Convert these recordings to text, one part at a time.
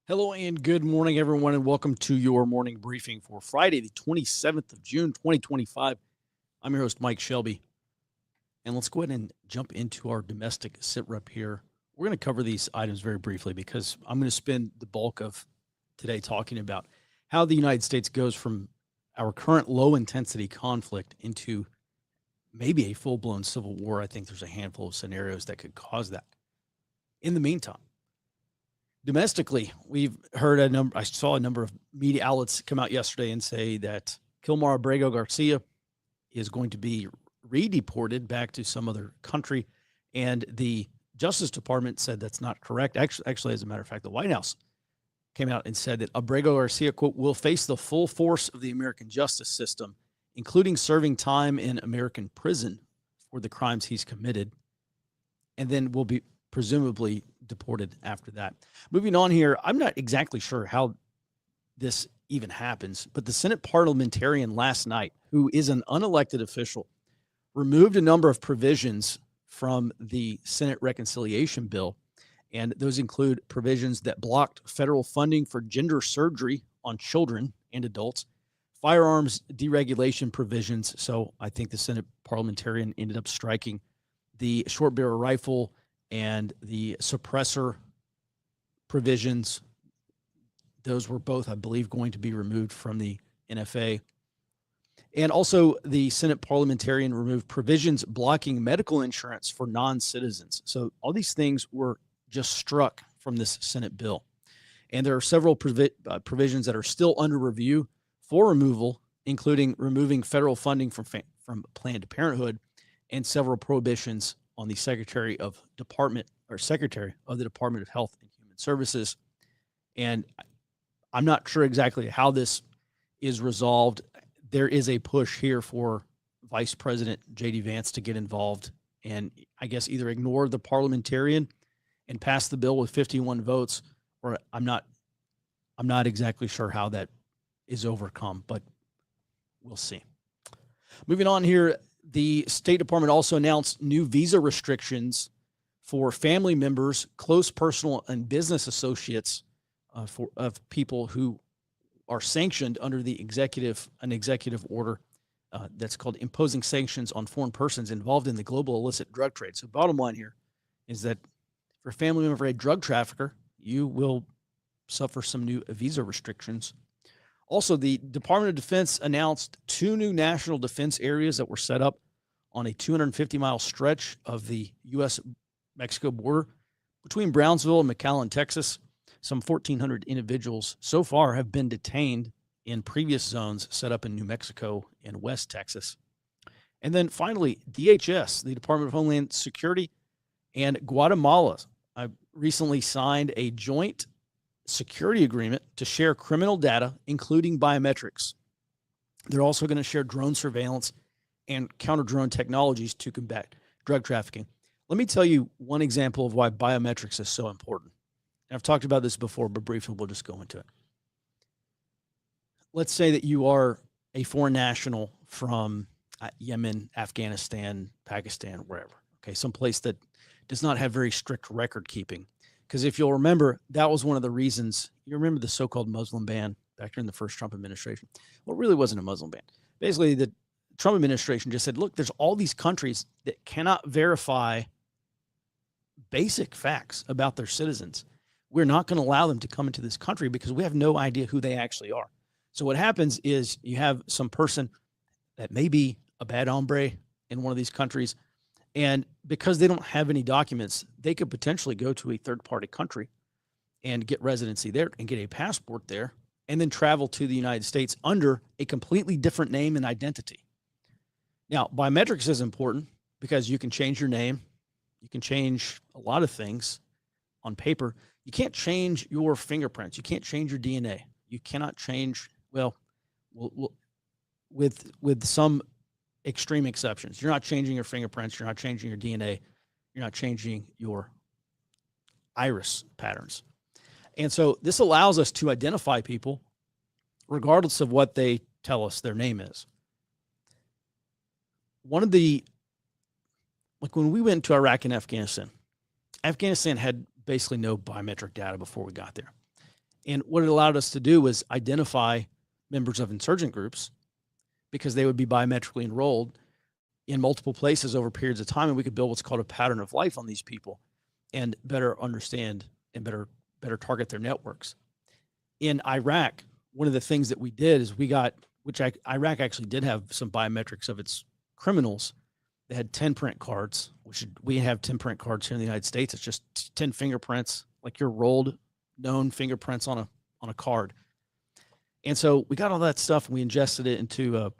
Hello and good morning, everyone, and welcome to your morning briefing for Friday, the 27th of June, 2025. I'm your host, Mike Shelby, and let's go ahead and jump into our domestic sit rep here. We're going to cover these items very briefly because I'm going to spend the bulk of today talking about how the United States goes from our current low intensity conflict into maybe a full blown civil war. I think there's a handful of scenarios that could cause that. In the meantime, domestically, we've heard I saw a number of media outlets come out yesterday and say that Kilmar Abrego Garcia is going to be redeported back to some other country. And the Justice Department said that's not correct. Actually, as a matter of fact, the White House came out and said that Abrego Garcia, quote, will face the full force of the American justice system, including serving time in American prison for the crimes he's committed, and then will be presumably deported after that. Moving on here, I'm not exactly sure how this even happens, but the Senate parliamentarian last night, who is an unelected official, removed a number of provisions from the Senate reconciliation bill. And those include provisions that blocked federal funding for gender surgery on children and adults, firearms deregulation provisions. So I think the Senate parliamentarian ended up striking the short barrel rifle and the suppressor provisions. Those were both, I believe, going to be removed from the NFA. And also the Senate parliamentarian removed provisions blocking medical insurance for non-citizens. So all these things were just struck from this Senate bill. And there are several provisions that are still under review for removal, including removing federal funding from Planned Parenthood and several prohibitions on the Secretary of the Department of Health and Human Services. And I'm not sure exactly how this is resolved. There is a push here for Vice President J.D. Vance to get involved and I guess either ignore the parliamentarian and pass the bill with 51 votes, or I'm not exactly sure how that is overcome, but we'll see. Moving on here, the State Department also announced new visa restrictions for family members, close personal and business associates of people who are sanctioned under an executive order that's called imposing sanctions on foreign persons involved in the global illicit drug trade. So bottom line here is that for a family member of a drug trafficker, you will suffer some new visa restrictions. Also, the Department of Defense announced 2 new national defense areas that were set up on a 250-mile stretch of the U.S.-Mexico border between Brownsville and McAllen, Texas. Some 1,400 individuals so far have been detained in previous zones set up in New Mexico and West Texas. And then finally, DHS, the Department of Homeland Security, and Guatemala recently signed a joint security agreement to share criminal data, including biometrics. They're also going to share drone surveillance and counter-drone technologies to combat drug trafficking. Let me tell you one example of why biometrics is so important. I've talked about this before, but briefly we'll just go into it. Let's say that you are a foreign national from Yemen, Afghanistan, Pakistan, wherever. Okay, someplace that does not have very strict record keeping. Because if you'll remember, that was one of the reasons, you remember the so-called Muslim ban back during the first Trump administration. Well, it really wasn't a Muslim ban. Basically, the Trump administration just said, look, there's all these countries that cannot verify basic facts about their citizens. We're not going to allow them to come into this country because we have no idea who they actually are. So what happens is you have some person that may be a bad hombre in one of these countries, and because they don't have any documents, they could potentially go to a third-party country and get residency there and get a passport there and then travel to the United States under a completely different name and identity. Now, biometrics is important because you can change your name. You can change a lot of things on paper. You can't change your fingerprints. You can't change your DNA. You cannot change, with some extreme exceptions. You're not changing your fingerprints. You're not changing your DNA. You're not changing your iris patterns. And so this allows us to identify people regardless of what they tell us their name is. One of the, like when we went to Iraq and Afghanistan had basically no biometric data before we got there. And what it allowed us to do was identify members of insurgent groups because they would be biometrically enrolled in multiple places over periods of time, and we could build what's called a pattern of life on these people and better understand and better target their networks. In Iraq, one of the things that we did is Iraq actually did have some biometrics of its criminals. They had 10 print cards, which we have 10 print cards here in the United States. It's just 10 fingerprints, like your rolled known fingerprints on a card. And so we got all that stuff and we ingested it into a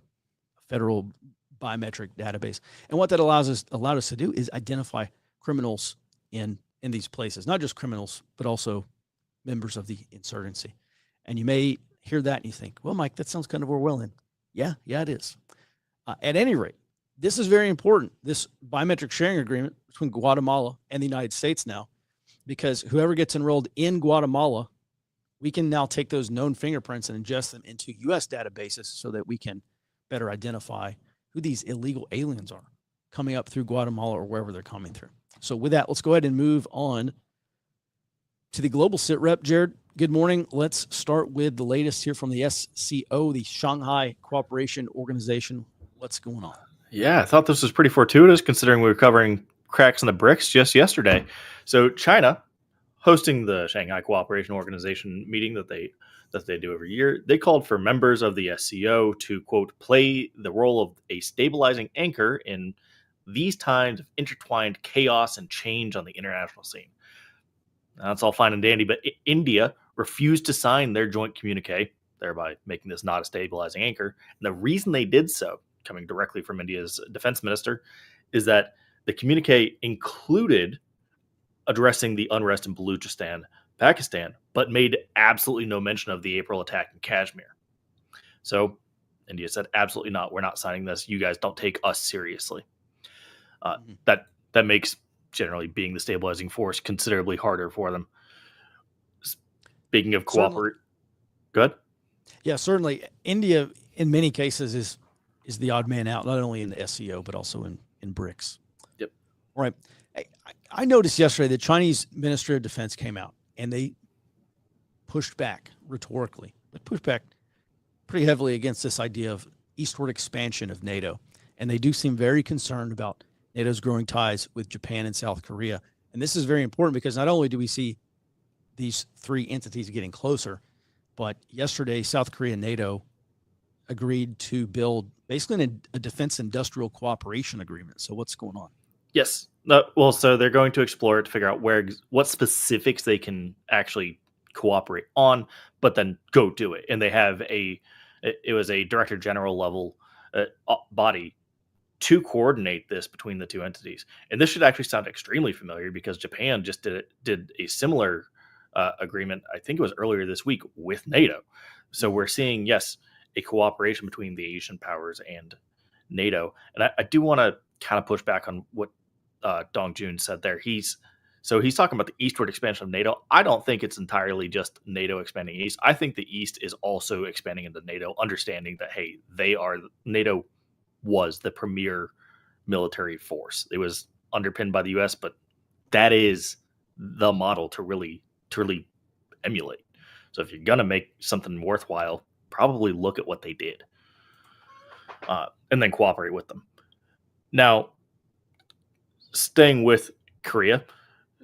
federal biometric database. And what that allowed us to do is identify criminals in these places, not just criminals, but also members of the insurgency. And you may hear that and you think, well, Mike, that sounds kind of Orwellian. Yeah, it is. At any rate, this is very important, this biometric sharing agreement between Guatemala and the United States now, because whoever gets enrolled in Guatemala, we can now take those known fingerprints and ingest them into U.S. databases so that we can better identify who these illegal aliens are coming up through Guatemala or wherever they're coming through. So with that, let's go ahead and move on to the global sit rep. Jared, good morning. Let's start with the latest here from the SCO, the Shanghai Cooperation Organization. What's going on? Yeah, I thought this was pretty fortuitous considering we were covering cracks in the bricks just yesterday. So China, hosting the Shanghai Cooperation Organization meeting that they do every year, they called for members of the SCO to, quote, play the role of a stabilizing anchor in these times of intertwined chaos and change on the international scene. Now, that's all fine and dandy, but India refused to sign their joint communique, thereby making this not a stabilizing anchor. And the reason they did so, coming directly from India's defense minister, is that the communique included addressing the unrest in Baluchistan, Pakistan, but made absolutely no mention of the April attack in Kashmir. So India said, absolutely not. We're not signing this. You guys don't take us seriously. That makes generally being the stabilizing force considerably harder for them. Speaking of cooperate, good. Yeah, certainly. India, in many cases, is the odd man out, not only in the SCO but also in BRICS. Yep. All right. I noticed yesterday the Chinese Ministry of Defense came out and they pushed back rhetorically, but pushed back pretty heavily against this idea of eastward expansion of NATO. And they do seem very concerned about NATO's growing ties with Japan and South Korea. And this is very important because not only do we see these three entities getting closer, but yesterday South Korea and NATO agreed to build basically a defense industrial cooperation agreement. So what's going on? Yes. Well, so they're going to explore it to figure out what specifics they can actually cooperate on, but then go do it. And they have it was a director general level body to coordinate this between the two entities. And this should actually sound extremely familiar because Japan just did a similar agreement, I think it was earlier this week, with NATO. So we're seeing, yes, a cooperation between the Asian powers and NATO. And I do want to kind of push back on what Dong Jun said there. He's talking about the eastward expansion of NATO. I don't think it's entirely just NATO expanding east. I think the East is also expanding into NATO, understanding that, hey, NATO was the premier military force. It was underpinned by the U.S., but that is the model to really emulate. So if you're going to make something worthwhile, probably look at what they did and then cooperate with them. Now, staying with Korea,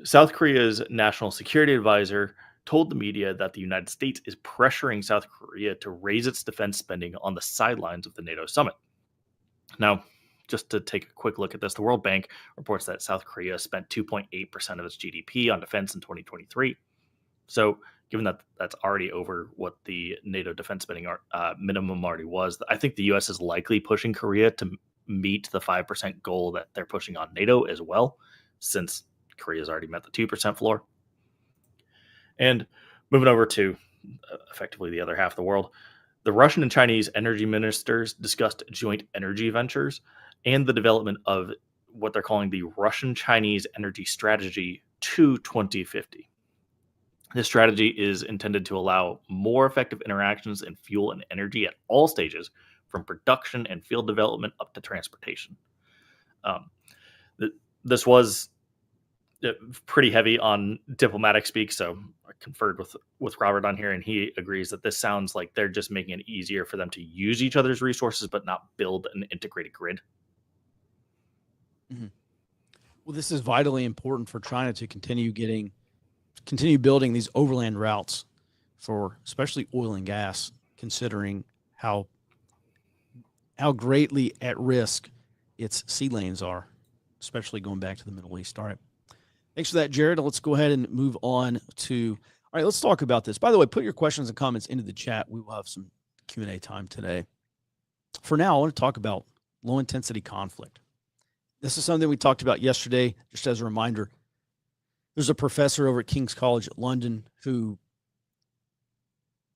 South Korea's national security advisor told the media that the United States is pressuring South Korea to raise its defense spending on the sidelines of the NATO summit. Now, just to take a quick look at this, the World Bank reports that South Korea spent 2.8% of its GDP on defense in 2023. So given that that's already over what the NATO defense spending minimum already was, I think the U.S. is likely pushing Korea to meet the 5% goal that they're pushing on NATO as well, since Korea's already met the 2% floor. And moving over to effectively the other half of the world, the Russian and Chinese energy ministers discussed joint energy ventures and the development of what they're calling the Russian-Chinese energy strategy to 2050. This strategy is intended to allow more effective interactions in fuel and energy at all stages, from production and field development up to transportation. This was pretty heavy on diplomatic speak, so conferred with Robert on here, and he agrees that this sounds like they're just making it easier for them to use each other's resources, but not build an integrated grid. Mm-hmm. Well, this is vitally important for China to continue building these overland routes for especially oil and gas, considering how greatly at risk its sea lanes are, especially going back to the Middle East. All right. Thanks for that, Jared. Let's go ahead and move on to, all right, let's talk about this. By the way, put your questions and comments into the chat. We will have some Q&A time today. For now, I want to talk about low-intensity conflict. This is something we talked about yesterday, just as a reminder. There's a professor over at King's College at London who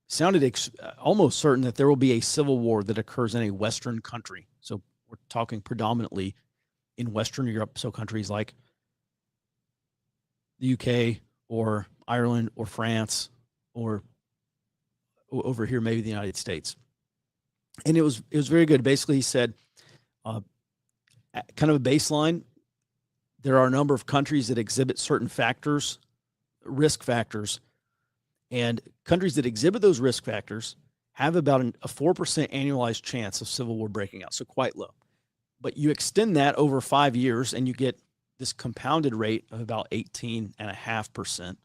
sounded almost certain that there will be a civil war that occurs in a Western country. So we're talking predominantly in Western Europe, so countries like the UK or Ireland or France or over here, maybe the United States. And it was very good. Basically, he said, kind of a baseline, there are a number of countries that exhibit certain factors, risk factors, and countries that exhibit those risk factors have about a 4% annualized chance of civil war breaking out, so quite low. But you extend that over 5 years and you get this compounded rate of about 18.5%.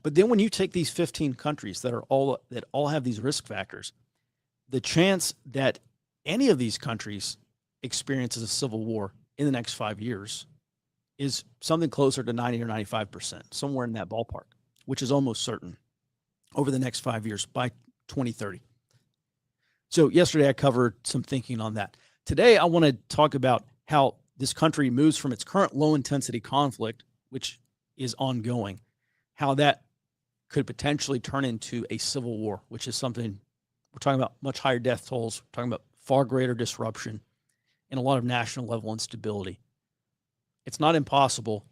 But then when you take these 15 countries that all have these risk factors, the chance that any of these countries experiences a civil war in the next 5 years is something closer to 90 or 95%, somewhere in that ballpark, which is almost certain over the next 5 years by 2030. So yesterday I covered some thinking on that. Today I want to talk about how this country moves from its current low-intensity conflict, which is ongoing, how that could potentially turn into a civil war, which is something we're talking about much higher death tolls, we're talking about far greater disruption and a lot of national level instability. It's not impossible.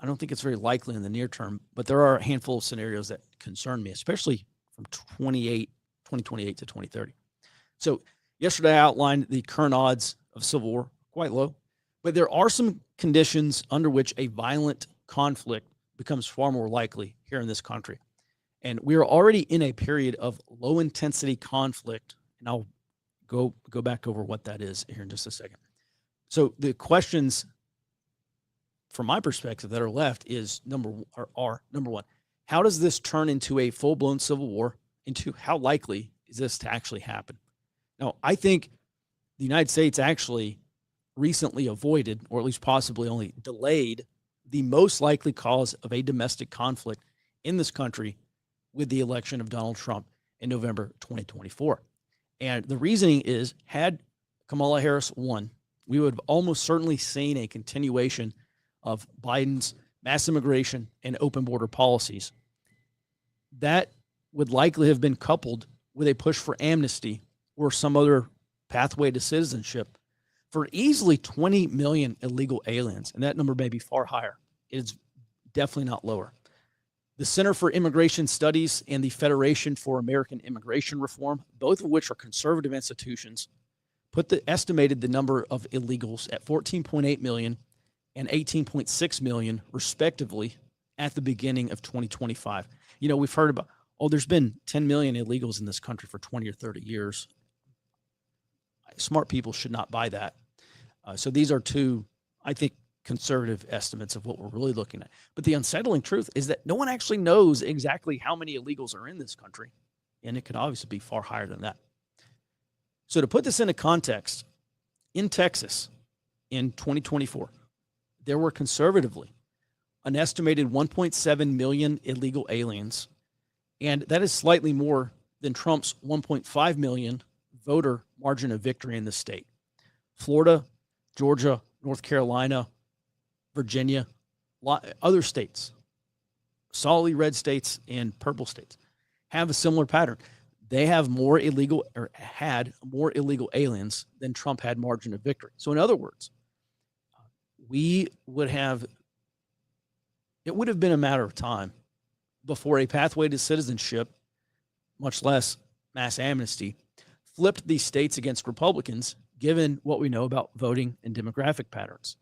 I don't think it's very likely in the near term, but there are a handful of scenarios that concern me, especially from 2028 to 2030. So yesterday I outlined the current odds of civil war, quite low, but there are some conditions under which a violent conflict becomes far more likely here in this country. And we are already in a period of low intensity conflict, and I'll go back over what that is here in just a second. So the questions from my perspective that are left is number one, how does this turn into a full-blown civil war? Into how likely is this to actually happen? Now, I think the United States actually recently avoided, or at least possibly only delayed, the most likely cause of a domestic conflict in this country with the election of Donald Trump in November 2024. And the reasoning is, had Kamala Harris won, we would have almost certainly seen a continuation of Biden's mass immigration and open border policies. That would likely have been coupled with a push for amnesty or some other pathway to citizenship for easily 20 million illegal aliens. And that number may be far higher. It's definitely not lower. The Center for Immigration Studies and the Federation for American Immigration Reform, both of which are conservative institutions, estimated the number of illegals at 14.8 million and 18.6 million, respectively, at the beginning of 2025. You know, we've heard about, there's been 10 million illegals in this country for 20 or 30 years. Smart people should not buy that. So these are two, I think, conservative estimates of what we're really looking at. But the unsettling truth is that no one actually knows exactly how many illegals are in this country. And it could obviously be far higher than that. So to put this into context, in Texas in 2024, there were conservatively an estimated 1.7 million illegal aliens. And that is slightly more than Trump's 1.5 million voter margin of victory in the state. Florida, Georgia, North Carolina, Virginia, other states, solidly red states and purple states, have a similar pattern. They have more illegal, or had more illegal aliens than Trump had margin of victory. So in other words, it would have been a matter of time before a pathway to citizenship, much less mass amnesty, flipped these states against Republicans, given what we know about voting and demographic patterns.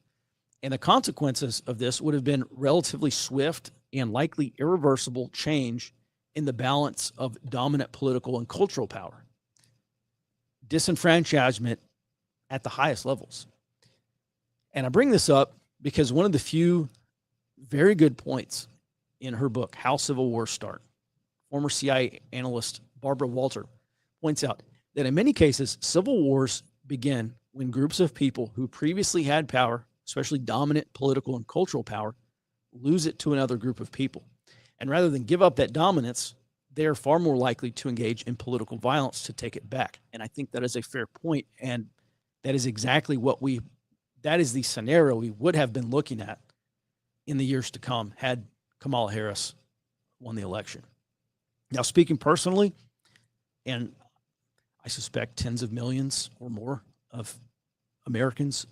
And the consequences of this would have been relatively swift and likely irreversible change in the balance of dominant political and cultural power, disenfranchisement at the highest levels. And I bring this up because one of the few very good points in her book, How Civil Wars Start, former CIA analyst Barbara Walter points out that in many cases, civil wars begin when groups of people who previously had power, especially dominant political and cultural power, lose it to another group of people. And rather than give up that dominance, they are far more likely to engage in political violence to take it back. And I think that is a fair point. And that is exactly that is the scenario we would have been looking at in the years to come had Kamala Harris won the election. Now, speaking personally, and I suspect tens of millions or more of Americans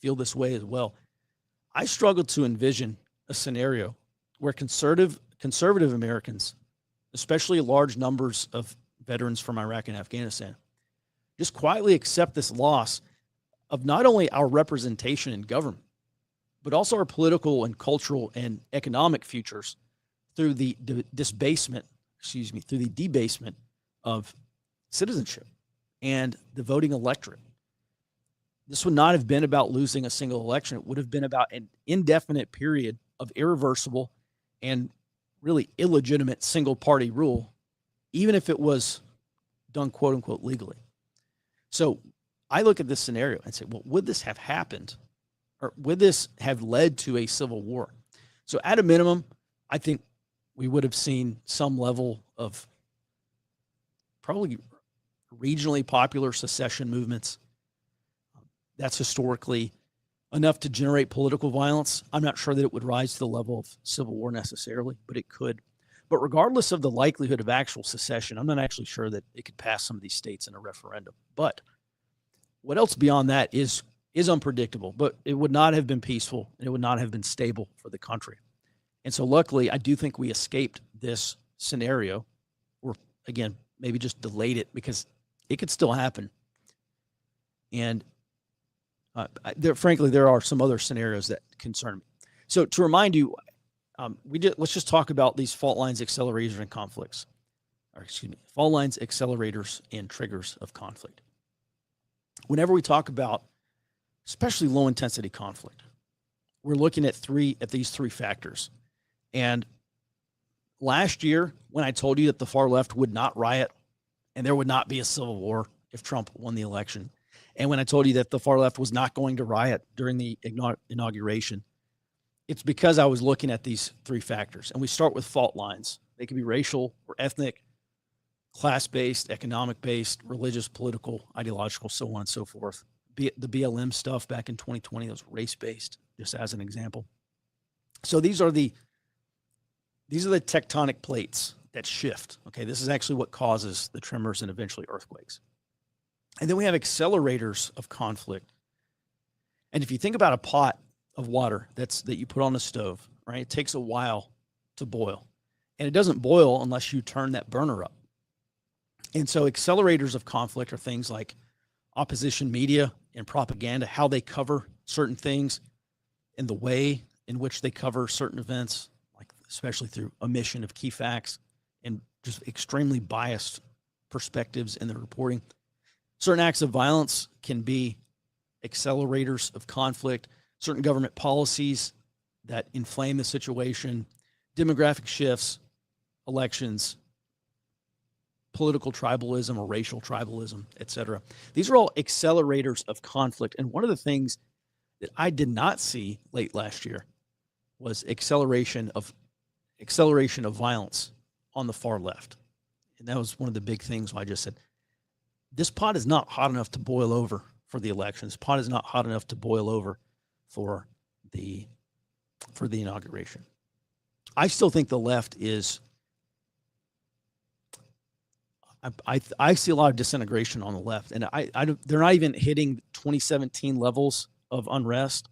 feel this way as well, I struggle to envision a scenario where conservative Americans, especially large numbers of veterans from Iraq and Afghanistan, just quietly accept this loss of not only our representation in government, but also our political and cultural and economic futures through the debasement of citizenship and the voting electorate. This would not have been about losing a single election. It would have been about an indefinite period of irreversible and really illegitimate single party rule, even if it was done quote unquote legally. So I look at this scenario and say, well, would this have happened, or would this have led to a civil war? So at a minimum, I think we would have seen some level of probably regionally popular secession movements. That's historically enough to generate political violence. I'm not sure that it would rise to the level of civil war necessarily, but it could. But regardless of the likelihood of actual secession, I'm not actually sure that it could pass some of these states in a referendum. But what else beyond that is unpredictable, but it would not have been peaceful and it would not have been stable for the country. And so luckily, I do think we escaped this scenario, or again, maybe just delayed it because it could still happen. And frankly, there are some other scenarios that concern me. So to remind you, let's just talk about these fault lines, accelerators, and conflicts. Fault lines, accelerators, and triggers of conflict. Whenever we talk about, especially low intensity conflict, we're looking at these three factors. And last year, when I told you that the far left would not riot and there would not be a civil war if Trump won the election, and when I told you that the far left was not going to riot during the inauguration, it's because I was looking at these three factors. And we start with fault lines. They can be racial or ethnic, class-based, economic-based, religious, political, ideological, so on and so forth. The BLM stuff back in 2020, that was race-based, just as an example. So these are the tectonic plates that shift. Okay, this is actually what causes the tremors and eventually earthquakes. And then we have accelerators of conflict. And if you think about a pot of water that you put on the stove, right? It takes a while to boil. And it doesn't boil unless you turn that burner up. And so accelerators of conflict are things like opposition media and propaganda, how they cover certain things and the way in which they cover certain events, like especially through omission of key facts and just extremely biased perspectives in the reporting. Certain acts of violence can be accelerators of conflict, certain government policies that inflame the situation, demographic shifts, elections, political tribalism or racial tribalism, etc. These are all accelerators of conflict. And one of the things that I did not see late last year was acceleration of violence on the far left. And that was one of the big things why I just said, this pot is not hot enough to boil over for the elections. This pot is not hot enough to boil over for the inauguration. I still think the left is, I see a lot of disintegration on the left, and they're not even hitting 2017 levels of unrest.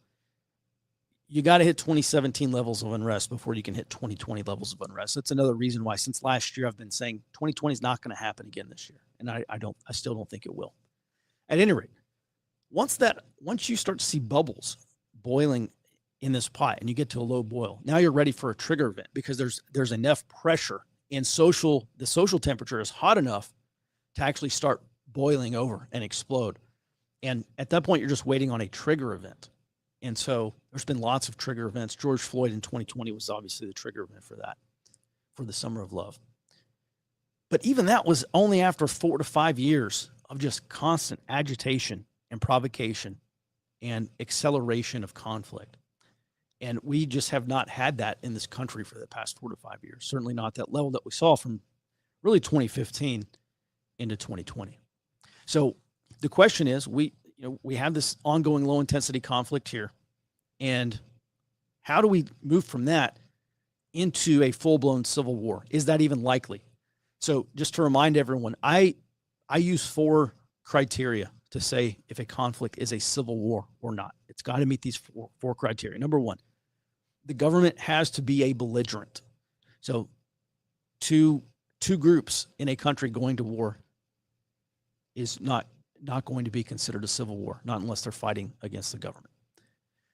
You got to hit 2017 levels of unrest before you can hit 2020 levels of unrest. That's another reason why since last year I've been saying 2020 is not going to happen again this year, and I still don't think it will. At any rate, once you start to see bubbles boiling in this pot and you get to a low boil. Now you're ready for a trigger event because there's enough pressure and the social temperature is hot enough to actually start boiling over and explode. And at that point, you're just waiting on a trigger event. And so there's been lots of trigger events. George Floyd in 2020 was obviously the trigger event for that, for the Summer of Love. But even that was only after 4 to 5 years of just constant agitation and provocation and acceleration of conflict. And we just have not had that in this country for the past 4 to 5 years. Certainly not that level that we saw from really 2015 into 2020. So the question is, we have this ongoing low intensity conflict here. And how do we move from that into a full-blown civil war? Is that even likely? So just to remind everyone, I use 4 criteria to say if a conflict is a civil war or not. It's got to meet these four criteria. Number 1, the government has to be a belligerent. So two groups in a country going to war is not going to be considered a civil war, not unless they're fighting against the government.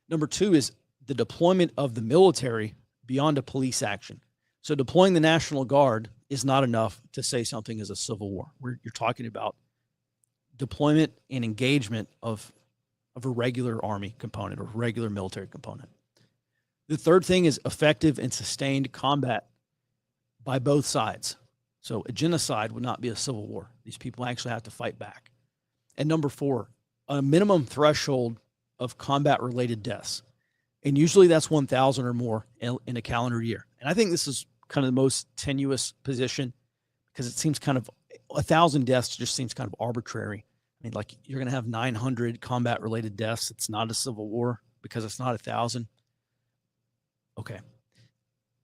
Number 2 is the deployment of the military beyond a police action. So deploying the National Guard is not enough to say something is a civil war. You're talking about deployment and engagement of a regular army component or regular military component. The third thing is effective and sustained combat by both sides. So a genocide would not be a civil war. These people actually have to fight back. And number 4, a minimum threshold of combat-related deaths. And usually that's 1,000 or more in a calendar year. And I think this is kind of the most tenuous position because it seems kind of 1,000 deaths just seems kind of arbitrary. I mean, like you're going to have 900 combat-related deaths. It's not a civil war because it's not 1,000. Okay.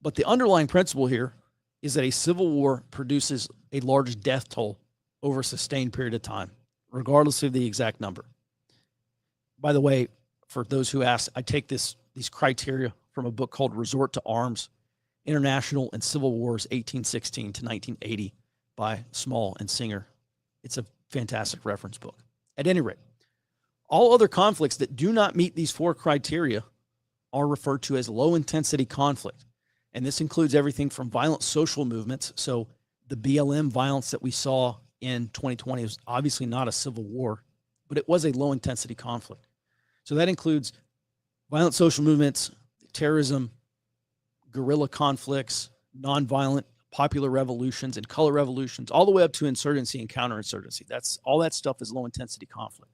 But the underlying principle here is that a civil war produces a large death toll over a sustained period of time, regardless of the exact number. By the way, for those who ask, I take these criteria from a book called Resort to Arms, International and Civil Wars, 1816 to 1980 by Small and Singer. It's a fantastic reference book. At any rate, all other conflicts that do not meet these 4 criteria are referred to as low-intensity conflict. And this includes everything from violent social movements. So the BLM violence that we saw in 2020 was obviously not a civil war, but it was a low-intensity conflict. So that includes violent social movements, terrorism, guerrilla conflicts, nonviolent popular revolutions and color revolutions, all the way up to insurgency and counterinsurgency. All that stuff is low-intensity conflict.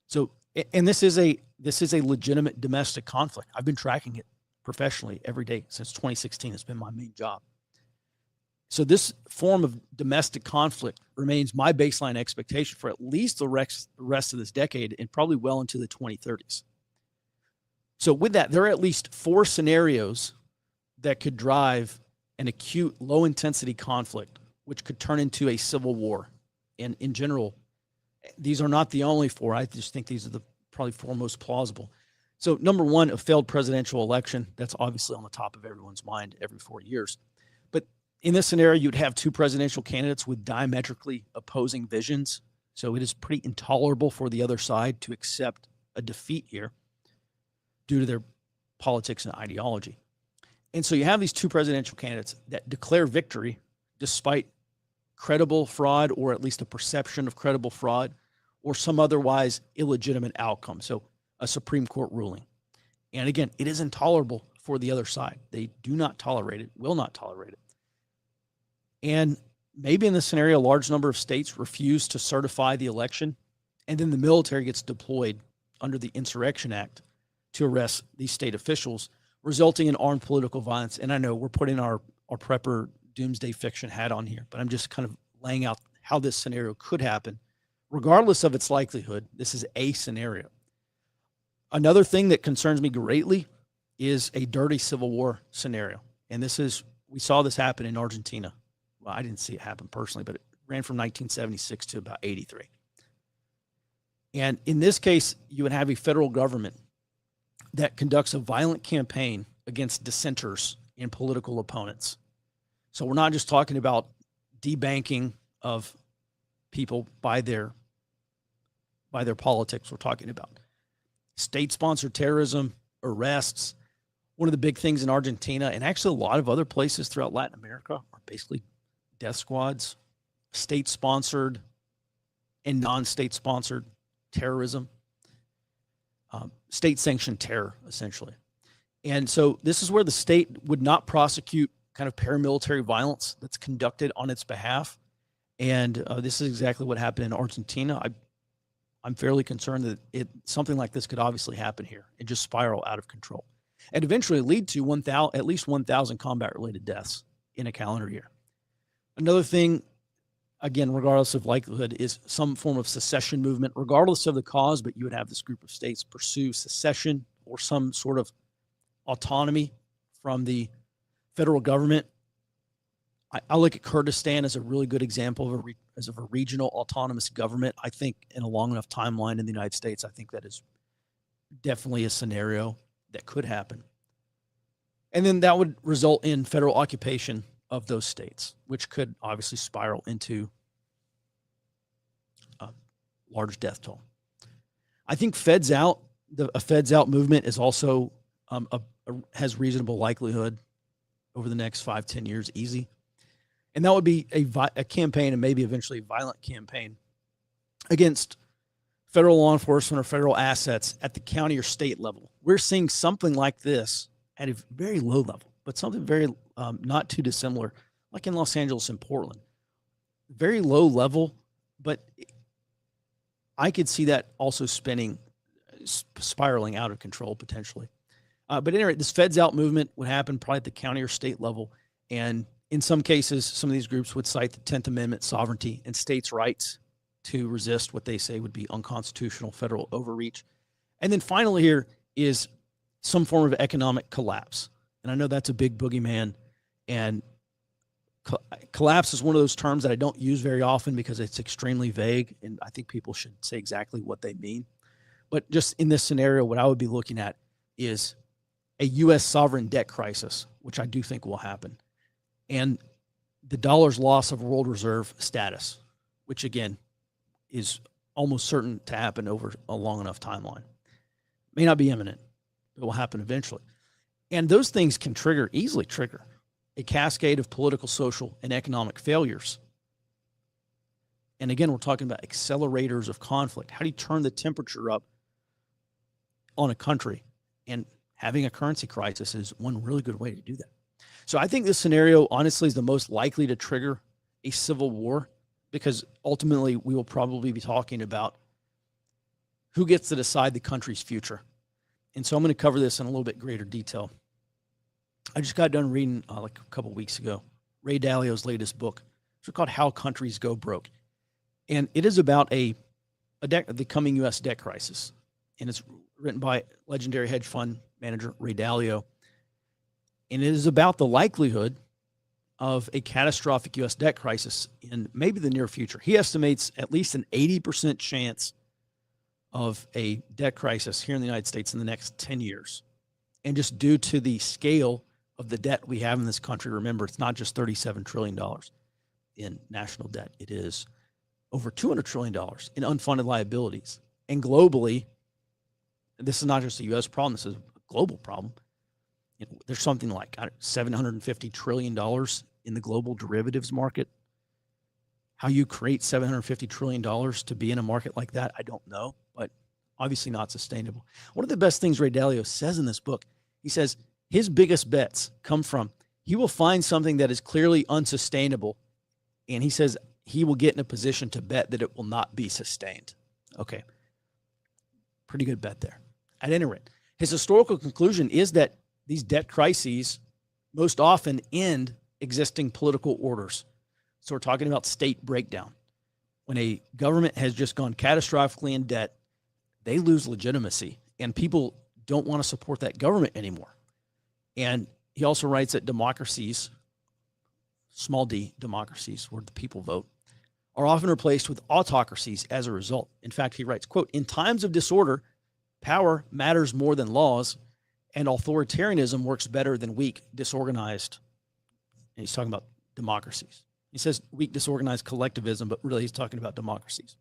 So, and this is a legitimate domestic conflict. I've been tracking it professionally every day since 2016. It's been my main job. So this form of domestic conflict remains my baseline expectation for at least the rest of this decade and probably well into the 2030s. So with that, there are at least 4 scenarios that could drive an acute low-intensity conflict, which could turn into a civil war. And in general, these are not the only 4. I just think these are the probably 4 most plausible. So number 1, a failed presidential election. That's obviously on the top of everyone's mind every 4 years. But in this scenario, you'd have 2 presidential candidates with diametrically opposing visions. So it is pretty intolerable for the other side to accept a defeat here due to their politics and ideology. And so you have these 2 presidential candidates that declare victory despite credible fraud, or at least a perception of credible fraud, or some otherwise illegitimate outcome. So a Supreme Court ruling. And again, it is intolerable for the other side. They do not tolerate it, will not tolerate it. And maybe in this scenario, a large number of states refuse to certify the election, and then the military gets deployed under the Insurrection Act to arrest these state officials, resulting in armed political violence. And I know we're putting our prepper doomsday fiction hat on here, but I'm just kind of laying out how this scenario could happen. Regardless of its likelihood, this is a scenario. Another thing that concerns me greatly is a dirty civil war scenario. And we saw this happen in Argentina. Well, I didn't see it happen personally, but it ran from 1976 to about 83. And in this case, you would have a federal government that conducts a violent campaign against dissenters and political opponents. So we're not just talking about debanking of people by their politics. We're talking about state-sponsored terrorism, arrests. One of the big things in Argentina and actually a lot of other places throughout Latin America are basically death squads, state-sponsored and non-state-sponsored terrorism, state-sanctioned terror, essentially. And so this is where the state would not prosecute kind of paramilitary violence that's conducted on its behalf. And this is exactly what happened in Argentina. I'm fairly concerned that something like this could obviously happen here and just spiral out of control and eventually lead to at least 1,000 combat-related deaths in a calendar year. Another thing, again, regardless of likelihood, is some form of secession movement, regardless of the cause, but you would have this group of states pursue secession or some sort of autonomy from the federal government. I look at Kurdistan as a really good example of a regional autonomous government. I think in a long enough timeline in the United States, I think that is definitely a scenario that could happen. And then that would result in federal occupation of those states, which could obviously spiral into a large death toll. I think Feds Out, a Feds Out movement is also has reasonable likelihood over the next 5-10 years, easy. And that would be a campaign and maybe eventually a violent campaign against federal law enforcement or federal assets at the county or state level. We're seeing something like this at a very low level, but something very not too dissimilar, like in Los Angeles and Portland. Very low level, but I could see that also spiraling out of control potentially. But at any rate, this Feds Out movement would happen probably at the county or state level. And in some cases, some of these groups would cite the 10th Amendment sovereignty and states' rights to resist what they say would be unconstitutional federal overreach. And then finally here is some form of economic collapse. And I know that's a big boogeyman. And collapse is one of those terms that I don't use very often because it's extremely vague. And I think people should say exactly what they mean. But just in this scenario, what I would be looking at is a U.S. sovereign debt crisis, which I do think will happen, and the dollar's loss of world reserve status, which again is almost certain to happen over a long enough timeline. May not be imminent, but it will happen eventually. And those things can easily trigger a cascade of political, social, and economic failures. And again, we're talking about accelerators of conflict. How do you turn the temperature up on a country? And having a currency crisis is one really good way to do that. So I think this scenario, honestly, is the most likely to trigger a civil war because ultimately we will probably be talking about who gets to decide the country's future. And so I'm going to cover this in a little bit greater detail. I just got done reading like a couple weeks ago, Ray Dalio's latest book. It's called How Countries Go Broke. And it is about the coming U.S. debt crisis. And it's written by legendary hedge fund manager Ray Dalio. And it is about the likelihood of a catastrophic U.S. debt crisis in maybe the near future. He estimates at least an 80% chance of a debt crisis here in the United States in the next 10 years. And just due to the scale of the debt we have in this country, remember, it's not just $37 trillion in national debt. It is over $200 trillion in unfunded liabilities. And globally, this is not just a U.S. problem, this is a global problem. There's something like $750 trillion in the global derivatives market. How you create $750 trillion to be in a market like that, I don't know, but obviously not sustainable. One of the best things Ray Dalio says in this book, he says his biggest bets come from he will find something that is clearly unsustainable, and he says he will get in a position to bet that it will not be sustained. Okay, pretty good bet there. At any rate, his historical conclusion is that these debt crises most often end existing political orders. So we're talking about state breakdown. When a government has just gone catastrophically in debt, they lose legitimacy, and people don't want to support that government anymore. And he also writes that democracies, small d democracies, where the people vote, are often replaced with autocracies as a result. In fact, he writes, quote, "In times of disorder, power matters more than laws, and authoritarianism works better than weak, disorganized." And he's talking about democracies. He says weak, disorganized collectivism, but really he's talking about democracies.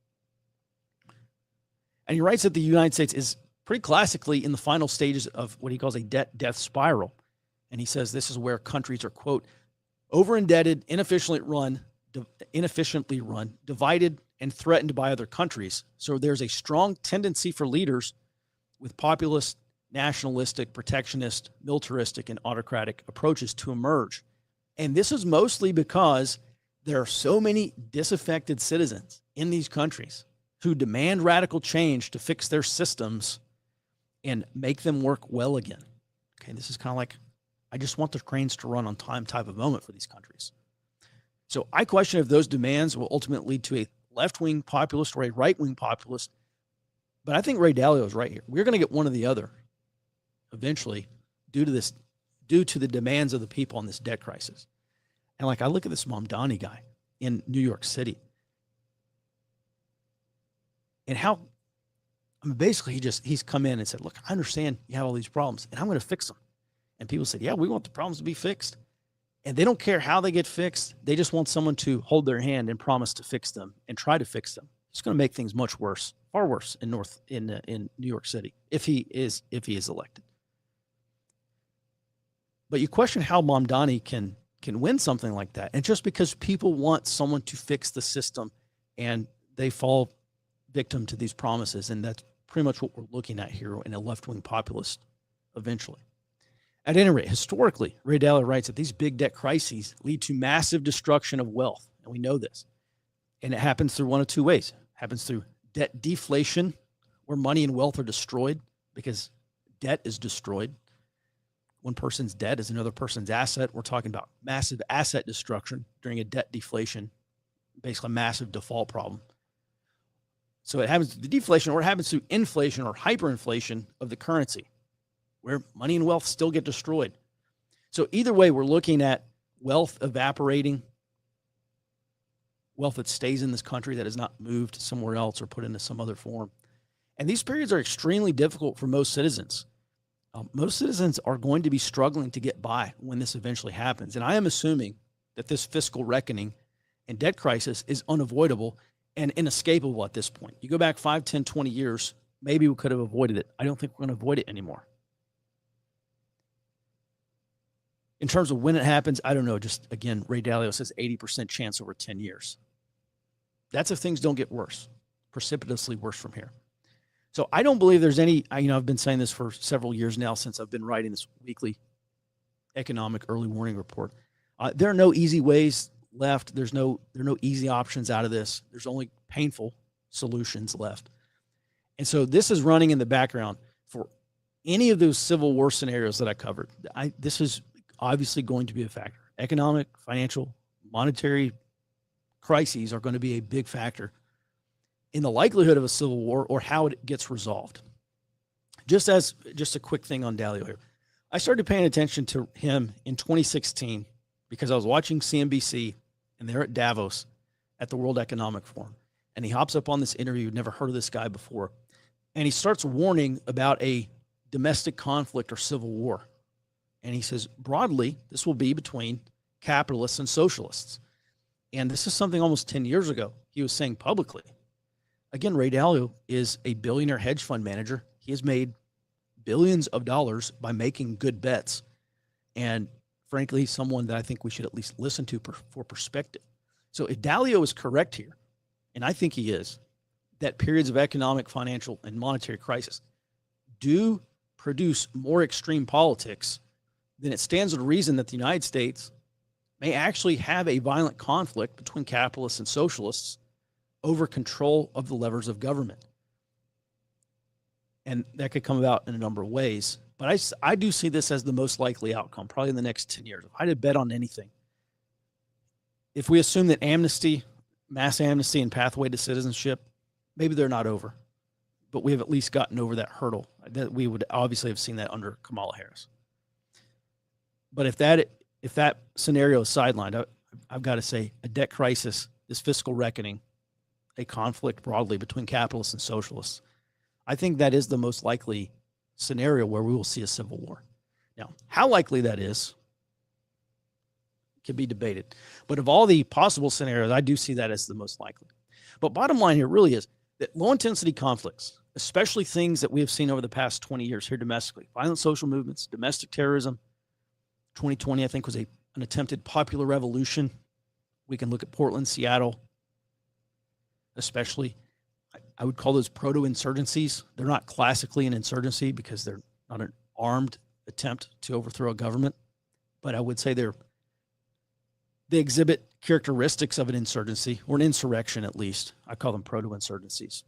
And he writes that the United States is pretty classically in the final stages of what he calls a debt death spiral. And he says this is where countries are, quote, over-indebted, inefficiently run, divided, and threatened by other countries. So there's a strong tendency for leaders with populist, nationalistic, protectionist, militaristic, and autocratic approaches to emerge. And this is mostly because there are so many disaffected citizens in these countries who demand radical change to fix their systems and make them work well again. Okay, this is kind of like, I just want the trains to run on time type of moment for these countries. So I question if those demands will ultimately lead to a left-wing populist or a right-wing populist. But I think Ray Dalio is right here. We're going to get one or the other eventually due to the demands of the people on this debt crisis. And like I look at this Mamdani guy in New York City and how, I mean, basically he's come in and said, look, I understand you have all these problems and I'm going to fix them. And people said, yeah, we want the problems to be fixed. And they don't care how they get fixed. They just want someone to hold their hand and promise to fix them and try to fix them. It's going to make things much worse, far worse in New York City if he is elected. But you question how Mamdani can win something like that. And just because people want someone to fix the system and they fall victim to these promises. And that's pretty much what we're looking at here in a left-wing populist eventually. At any rate, historically, Ray Dalio writes that these big debt crises lead to massive destruction of wealth. And we know this. And it happens through one of two ways. It happens through debt deflation, where money and wealth are destroyed because debt is destroyed. One person's debt is another person's asset. We're talking about massive asset destruction during a debt deflation, basically a massive default problem. So it happens through deflation, or it happens through inflation or hyperinflation of the currency, where money and wealth still get destroyed. So either way, we're looking at wealth evaporating, wealth that stays in this country that is not moved somewhere else or put into some other form. And these periods are extremely difficult for most citizens. Most citizens are going to be struggling to get by when this eventually happens. And I am assuming that this fiscal reckoning and debt crisis is unavoidable and inescapable at this point. You go back 5, 10, 20 years, maybe we could have avoided it. I don't think we're going to avoid it anymore. In terms of when it happens, I don't know. Just again, Ray Dalio says 80% chance over 10 years. That's if things don't get worse, precipitously worse from here. So I don't believe there's any, I've been saying this for several years now since I've been writing this weekly economic early warning report. There are no easy ways left. There are no easy options out of this. There's only painful solutions left. And so this is running in the background for any of those civil war scenarios that I covered. This is obviously going to be a factor. Economic, financial, monetary crises are going to be a big factor in the likelihood of a civil war or how it gets resolved. Just a quick thing on Dalio here. I started paying attention to him in 2016 because I was watching CNBC and they're at Davos at the World Economic Forum. And he hops up on this interview, never heard of this guy before. And he starts warning about a domestic conflict or civil war. And he says, broadly, this will be between capitalists and socialists. And this is something almost 10 years ago he was saying publicly. Again, Ray Dalio is a billionaire hedge fund manager. He has made billions of dollars by making good bets. And frankly, someone that I think we should at least listen to for perspective. So if Dalio is correct here, and I think he is, that periods of economic, financial, and monetary crisis do produce more extreme politics, then it stands to reason that the United States may actually have a violent conflict between capitalists and socialists over control of the levers of government. And that could come about in a number of ways. But I do see this as the most likely outcome, probably in the next 10 years. If I had to bet on anything, if we assume that amnesty, mass amnesty, and pathway to citizenship, maybe they're not over. But we have at least gotten over that hurdle. That we would obviously have seen that under Kamala Harris. But if that scenario is sidelined, I've got to say a debt crisis, this fiscal reckoning, a conflict broadly between capitalists and socialists, I think that is the most likely scenario where we will see a civil war. Now, how likely that is can be debated. But of all the possible scenarios, I do see that as the most likely. But bottom line here really is that low-intensity conflicts especially things that we have seen over the past 20 years here domestically. Violent social movements, domestic terrorism. 2020, I think, was an attempted popular revolution. We can look at Portland, Seattle, especially. I would call those proto-insurgencies. They're not classically an insurgency because they're not an armed attempt to overthrow a government, but I would say they exhibit characteristics of an insurgency or an insurrection at least. I call them proto-insurgencies.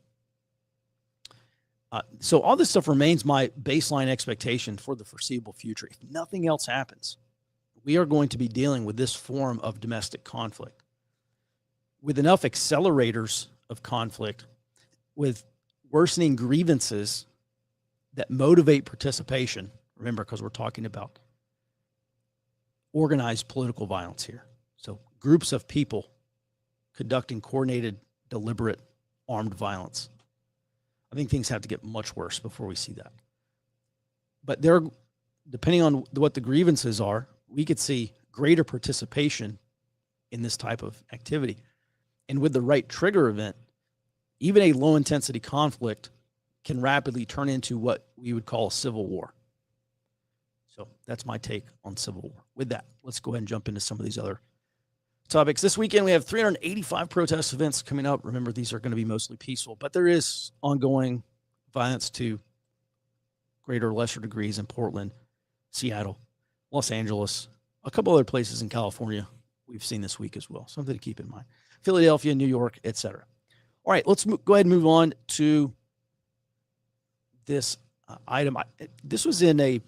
So all this stuff remains my baseline expectation for the foreseeable future. If nothing else happens, we are going to be dealing with this form of domestic conflict with enough accelerators of conflict, with worsening grievances that motivate participation. Remember, because we're talking about organized political violence here. So groups of people conducting coordinated, deliberate, armed violence. I think things have to get much worse before we see that. But there, depending on what the grievances are, we could see greater participation in this type of activity. And with the right trigger event, even a low-intensity conflict can rapidly turn into what we would call a civil war. So that's my take on civil war. With that, let's go ahead and jump into some of these other topics. This weekend, we have 385 protest events coming up. Remember, these are going to be mostly peaceful, but there is ongoing violence to greater or lesser degrees in Portland, Seattle, Los Angeles, a couple other places in California we've seen this week as well. Something to keep in mind. Philadelphia, New York, etc. All right, let's go ahead and move on to this item. This was in a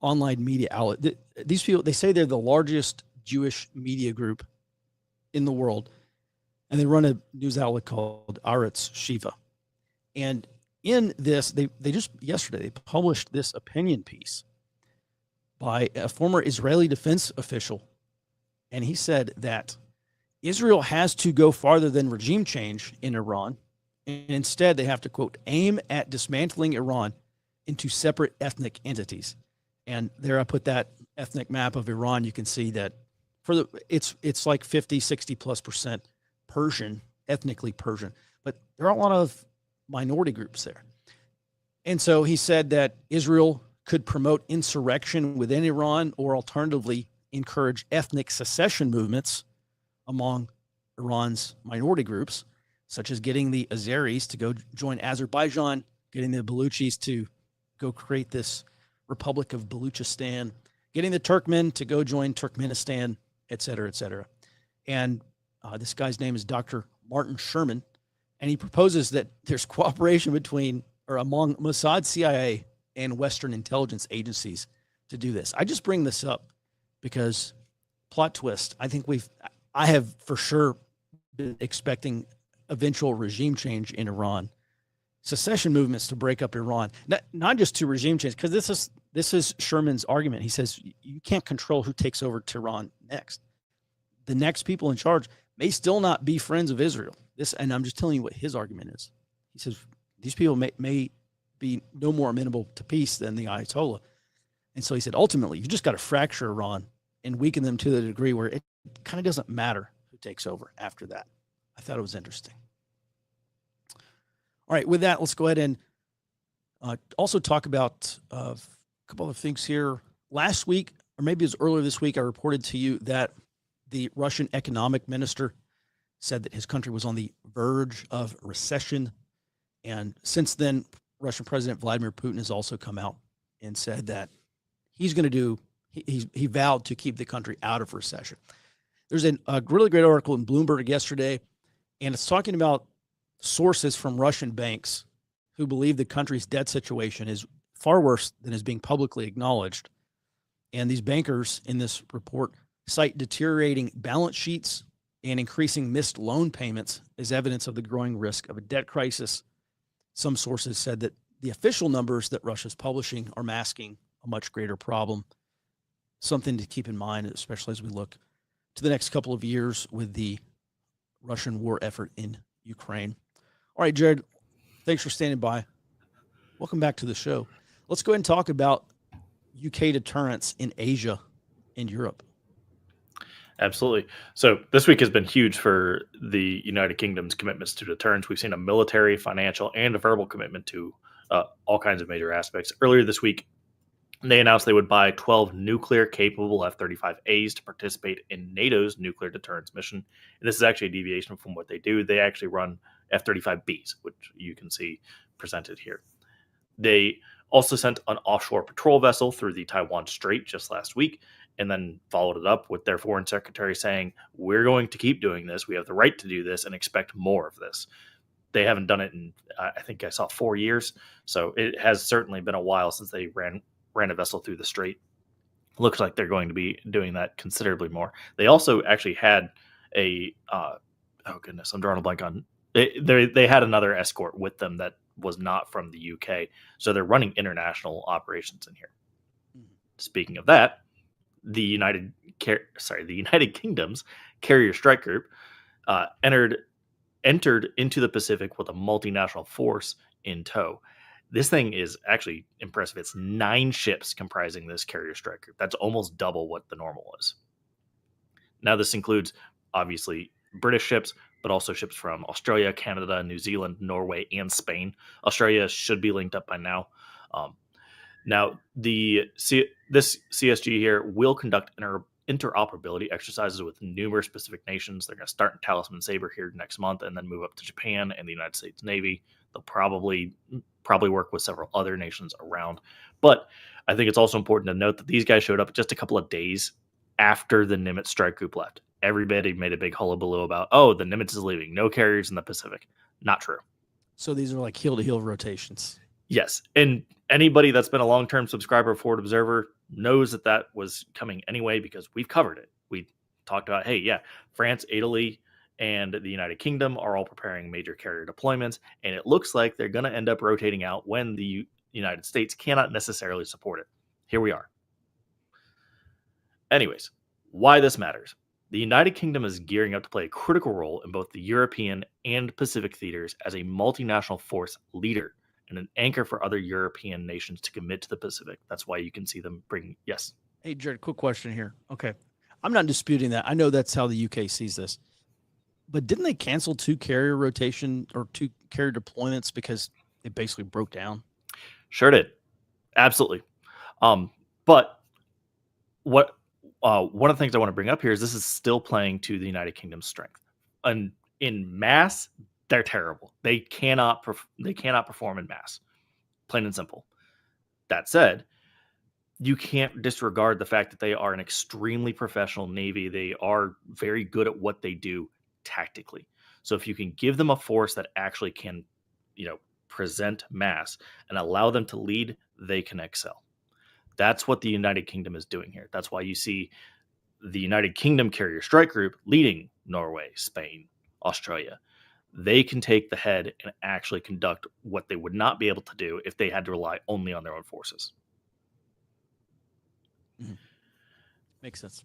online media outlet. These people, they say they're the largest Jewish media group in the world, and they run a news outlet called Aretz Shiva. And in this, they just yesterday, they published this opinion piece by a former Israeli defense official, and he said that Israel has to go farther than regime change in Iran, and instead they have to, quote, aim at dismantling Iran into separate ethnic entities. And there I put that ethnic map of Iran. You can see that it's like 50, 60+% Persian, ethnically Persian, but there are a lot of minority groups there. And so he said that Israel could promote insurrection within Iran or alternatively encourage ethnic secession movements among Iran's minority groups, such as getting the Azeris to go join Azerbaijan, getting the Baluchis to go create this Republic of Baluchistan, getting the Turkmen to go join Turkmenistan, et cetera, et cetera. And this guy's name is Dr. Martin Sherman, and he proposes that there's cooperation between or among Mossad, CIA, and Western intelligence agencies to do this. I just bring this up because, plot twist, I have for sure been expecting eventual regime change in Iran, secession movements to break up Iran, not just to regime change, because this is Sherman's argument. He says you can't control who takes over Tehran next. The next people in charge may still not be friends of Israel. And I'm just telling you what his argument is. He says these people may be no more amenable to peace than the Ayatollah. And so he said, ultimately, you just got to fracture Iran and weaken them to the degree where it kind of doesn't matter who takes over after that. I thought it was interesting. All right, with that, let's go ahead and also talk about a couple of things here. Last week, or maybe it was earlier this week, I reported to you that the Russian economic minister said that his country was on the verge of recession. And since then, Russian President Vladimir Putin has also come out and said that he's going to do, he vowed to keep the country out of recession. There's a really great article in Bloomberg yesterday, and it's talking about sources from Russian banks who believe the country's debt situation is far worse than is being publicly acknowledged. And these bankers in this report cite deteriorating balance sheets and increasing missed loan payments as evidence of the growing risk of a debt crisis. Some sources said that the official numbers that Russia's publishing are masking a much greater problem. Something to keep in mind, especially as we look to the next couple of years with the Russian war effort in Ukraine. All right, Jared, thanks for standing by. Welcome back to the show. Let's go ahead and talk about UK deterrence in Asia and Europe. Absolutely. So this week has been huge for the United Kingdom's commitments to deterrence. We've seen a military, financial, and a verbal commitment to all kinds of major aspects. Earlier this week, they announced they would buy 12 nuclear capable F 35As to participate in NATO's nuclear deterrence mission. And this is actually a deviation from what they do. They actually run F 35Bs, which you can see presented here. They also sent an offshore patrol vessel through the Taiwan Strait just last week, and then followed it up with their foreign secretary saying, "We're going to keep doing this. We have the right to do this and expect more of this." They haven't done it in, I think I saw 4 years. So it has certainly been a while since they ran a vessel through the strait. Looks like they're going to be doing that considerably more. They also actually had a, oh goodness, I'm drawing a blank on. They had another escort with them that was not from the UK. So they're running international operations in here. Speaking of that, the United Kingdom's Carrier Strike Group entered into the Pacific with a multinational force in tow. This thing is actually impressive. It's 9 ships comprising this Carrier Strike Group. That's almost double what the normal is. Now, this includes obviously British ships, but also ships from Australia, Canada, New Zealand, Norway, and Spain. Australia should be linked up by now. Now, this CSG here will conduct interoperability exercises with numerous Pacific nations. They're going to start in Talisman Sabre here next month and then move up to Japan and the United States Navy. They'll probably work with several other nations around. But I think it's also important to note that these guys showed up just a couple of days after the Nimitz strike group left. Everybody made a big hullabaloo about, oh, the Nimitz is leaving. No carriers in the Pacific. Not true. So these are like heel-to-heel rotations. Yes. And anybody that's been a long-term subscriber of Forward Observer knows that was coming anyway because we've covered it. We talked about, hey, yeah, France, Italy, and the United Kingdom are all preparing major carrier deployments, and it looks like they're going to end up rotating out when the United States cannot necessarily support it. Here we are. Anyways, why this matters. The United Kingdom is gearing up to play a critical role in both the European and Pacific theaters as a multinational force leader and an anchor for other European nations to commit to the Pacific. That's why you can see them bring, yes. Hey, Jared, quick question here. Okay. I'm not disputing that. I know that's how the UK sees this. But didn't they cancel 2 carrier rotation or 2 carrier deployments because it basically broke down? Sure did. Absolutely. But what one of the things I want to bring up here is this is still playing to the United Kingdom's strength. And in mass, they're terrible. They cannot perform in mass. Plain and simple. That said, you can't disregard the fact that they are an extremely professional Navy. They are very good at what they do tactically. So if you can give them a force that actually can, present mass and allow them to lead, they can excel. That's what the United Kingdom is doing here. That's why you see the United Kingdom Carrier Strike Group leading Norway, Spain, Australia. They can take the head and actually conduct what they would not be able to do if they had to rely only on their own forces. Mm-hmm. Makes sense.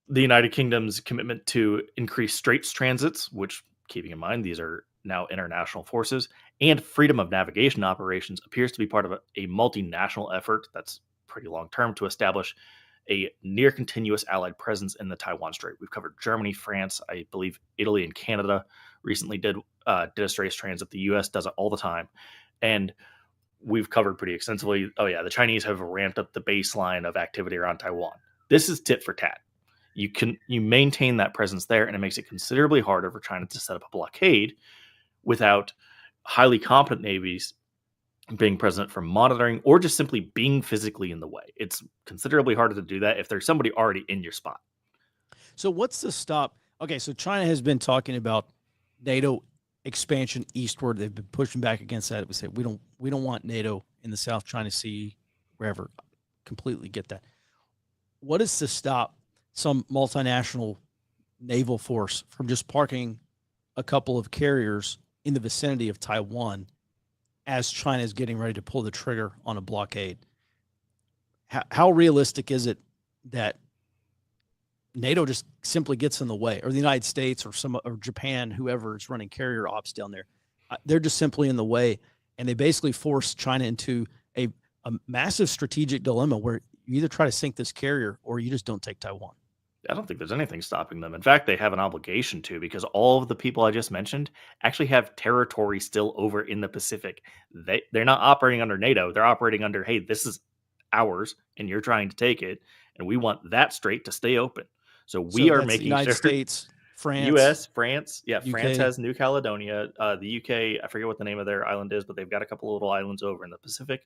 The United Kingdom's commitment to increase straits transits, which, keeping in mind, these are now international forces, and freedom of navigation operations appears to be part of a multinational effort that's pretty long-term to establish a near continuous allied presence in the Taiwan Strait. We've covered Germany, France, I believe Italy and Canada recently did a straits transit. The U.S. does it all the time. And we've covered pretty extensively, oh yeah, the Chinese have ramped up the baseline of activity around Taiwan. This is tit for tat. You maintain that presence there, and it makes it considerably harder for China to set up a blockade without highly competent navies being present for monitoring or just simply being physically in the way. It's considerably harder to do that if there's somebody already in your spot. So what's the stop? Okay, so China has been talking about NATO expansion eastward. They've been pushing back against that. We say we don't want NATO in the South China Sea, wherever. Completely get that. What is to stop some multinational naval force from just parking a couple of carriers in the vicinity of Taiwan as China is getting ready to pull the trigger on a blockade? How realistic is it that NATO just simply gets in the way, or the United States or Japan, whoever is running carrier ops down there, they're just simply in the way, and they basically force China into a massive strategic dilemma where you either try to sink this carrier or you just don't take Taiwan? I don't think there's anything stopping them. In fact, they have an obligation to, because all of the people I just mentioned actually have territory still over in the Pacific. They're not operating under NATO. They're operating under, hey, this is ours and you're trying to take it, and we want that strait to stay open. So we So are that's the making United sure States, France, US, France, yeah, France UK. has New Caledonia. The UK, I forget what the name of their island is, but they've got a couple of little islands over in the Pacific.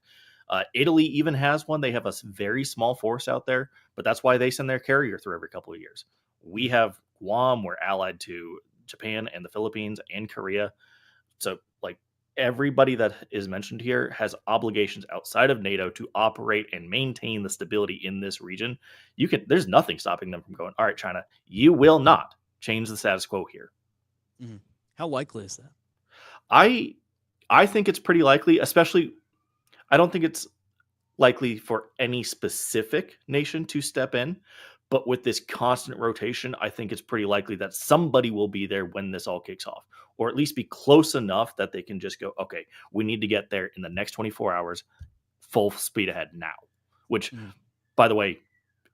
Italy even has one. They have a very small force out there, but that's why they send their carrier through every couple of years. We have Guam. We're allied to Japan and the Philippines and Korea. So, like, everybody that is mentioned here has obligations outside of NATO to operate and maintain the stability in this region. There's nothing stopping them from going, all right, China, you will not change the status quo here. Mhm. How likely is that? I think it's pretty likely, especially I don't think it's likely for any specific nation to step in, but with this constant rotation, I think it's pretty likely that somebody will be there when this all kicks off, or at least be close enough that they can just go, okay, we need to get there in the next 24 hours, full speed ahead now, which, Mhm. by the way,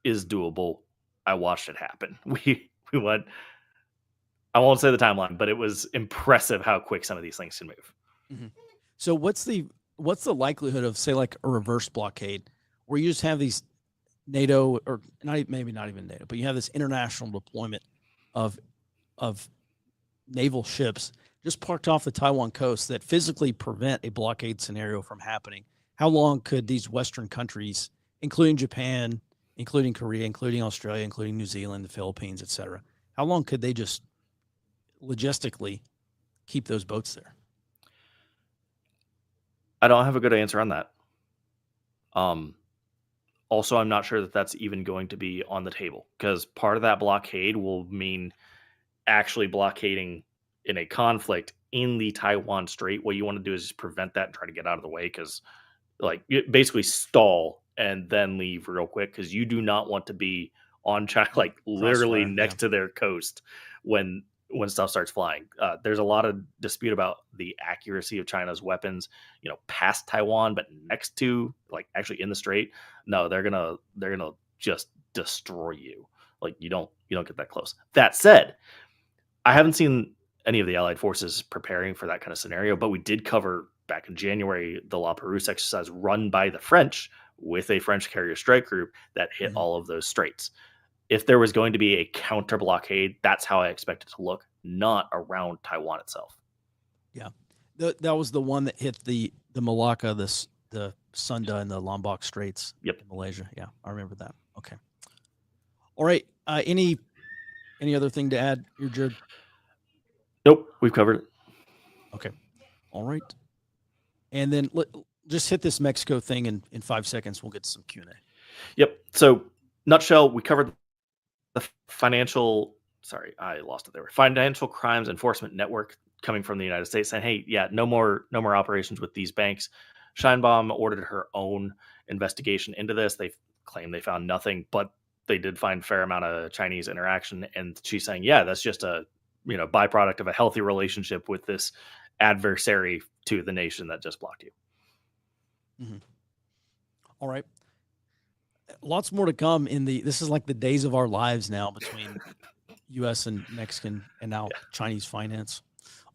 is doable. I watched it happen. We went, I won't say the timeline, but it was impressive how quick some of these things can move. Mhm. So what's the likelihood of, say, like a reverse blockade, where you just have these NATO, or maybe not even NATO, but you have this international deployment of naval ships just parked off the Taiwan coast that physically prevent a blockade scenario from happening? How long could these Western countries, including Japan, including Korea, including Australia, including New Zealand, the Philippines, etc., how long could they just logistically keep those boats there? I don't have a good answer on that. Also, I'm not sure that that's even going to be on the table, because part of that blockade will mean actually blockading in a conflict in the Taiwan Strait. What you want to do is just prevent that and try to get out of the way, because, like, you basically stall and then leave real quick, because you do not want to be on China, like literally Crossfire, yeah. next to their coast when stuff starts flying. There's a lot of dispute about the accuracy of China's weapons, past Taiwan, but next to, like, actually in the strait. No, they're gonna just destroy you. Like, you don't get that close. That said, I haven't seen any of the Allied forces preparing for that kind of scenario, but we did cover back in January the La Perouse exercise run by the French with a French carrier strike group that hit Mhm. all of those straits. If there was going to be a counter blockade, that's how I expect it to look, not around Taiwan itself. Yeah, that was the one that hit the Malacca, the Sunda, and the Lombok Straits Yep. in Malaysia. Yeah, I remember that. Okay. All right. Any other thing to add here, Jared? Nope, we've covered it. Okay. All right. And then just hit this Mexico thing in 5 seconds. We'll get to some Q&A. Yep. So, nutshell, we covered the financial. Sorry, I lost it there. Financial crimes enforcement network coming from the United States saying, "Hey, yeah, no more operations with these banks." Scheinbaum ordered her own investigation into this. They claim they found nothing, but they did find a fair amount of Chinese interaction. And she's saying, "Yeah, that's just a byproduct of a healthy relationship with this adversary to the nation that just blocked you." Mm-hmm. All right. Lots more to come this is like the days of our lives now between U.S. and Mexican and now Chinese finance.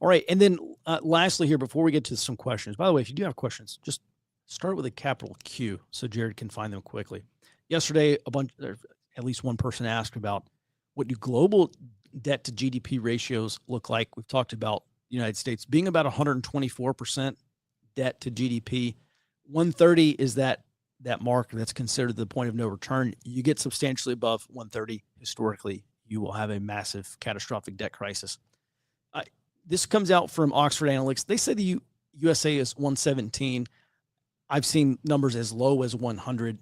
All right. And then lastly here, before we get to some questions, by the way, if you do have questions, just start with a capital Q so Jared can find them quickly. Yesterday, at least one person asked about what do global debt to GDP ratios look like. We've talked about the United States being about 124% debt to GDP. 130 is that mark that's considered the point of no return. You get substantially above 130 historically, you will have a massive catastrophic debt crisis. This comes out from Oxford Analytics. They say the USA is 117. I've seen numbers as low as 100.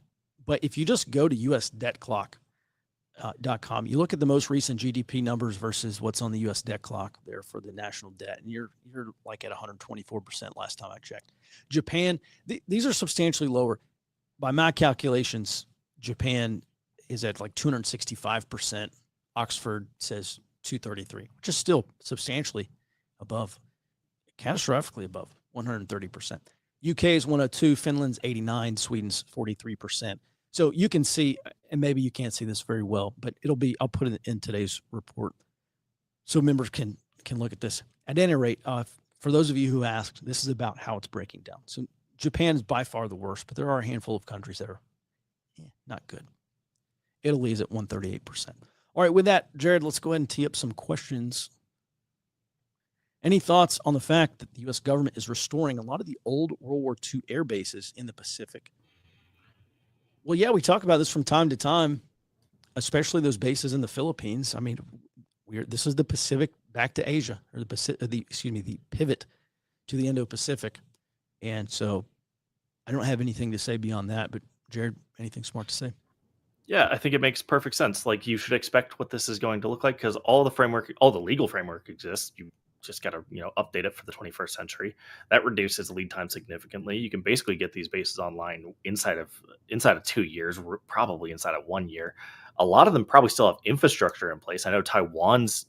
But if you just go to usdebtclock.com, you look at the most recent GDP numbers versus what's on the US debt clock there for the national debt, and you're like at 124% last time I checked. Japan, these are substantially lower. By my calculations, Japan is at like 265%. Oxford says 233, which is still substantially above, catastrophically above 130%. UK is 102, Finland's 89, Sweden's 43%. So you can see, and maybe you can't see this very well, but I'll put it in today's report so members can look at this. At any rate, for those of you who asked, this is about how it's breaking down. So Japan is by far the worst, but there are a handful of countries that are not good. Italy is at 138%. All right, with that, Jared, let's go ahead and tee up some questions. Any thoughts on the fact that the U.S. government is restoring a lot of the old World War II air bases in the Pacific? Well, yeah, we talk about this from time to time, especially those bases in the Philippines. I mean, this is the Pacific back to Asia, or the pivot to the Indo-Pacific. And so I don't have anything to say beyond that, but Jared, anything smart to say? Yeah, I think it makes perfect sense. Like, you should expect what this is going to look like, because all the legal framework exists. You just got to update it for the 21st century. That reduces lead time significantly. You can basically get these bases online inside of 2 years, probably inside of 1 year. A lot of them probably still have infrastructure in place. I know Taiwan's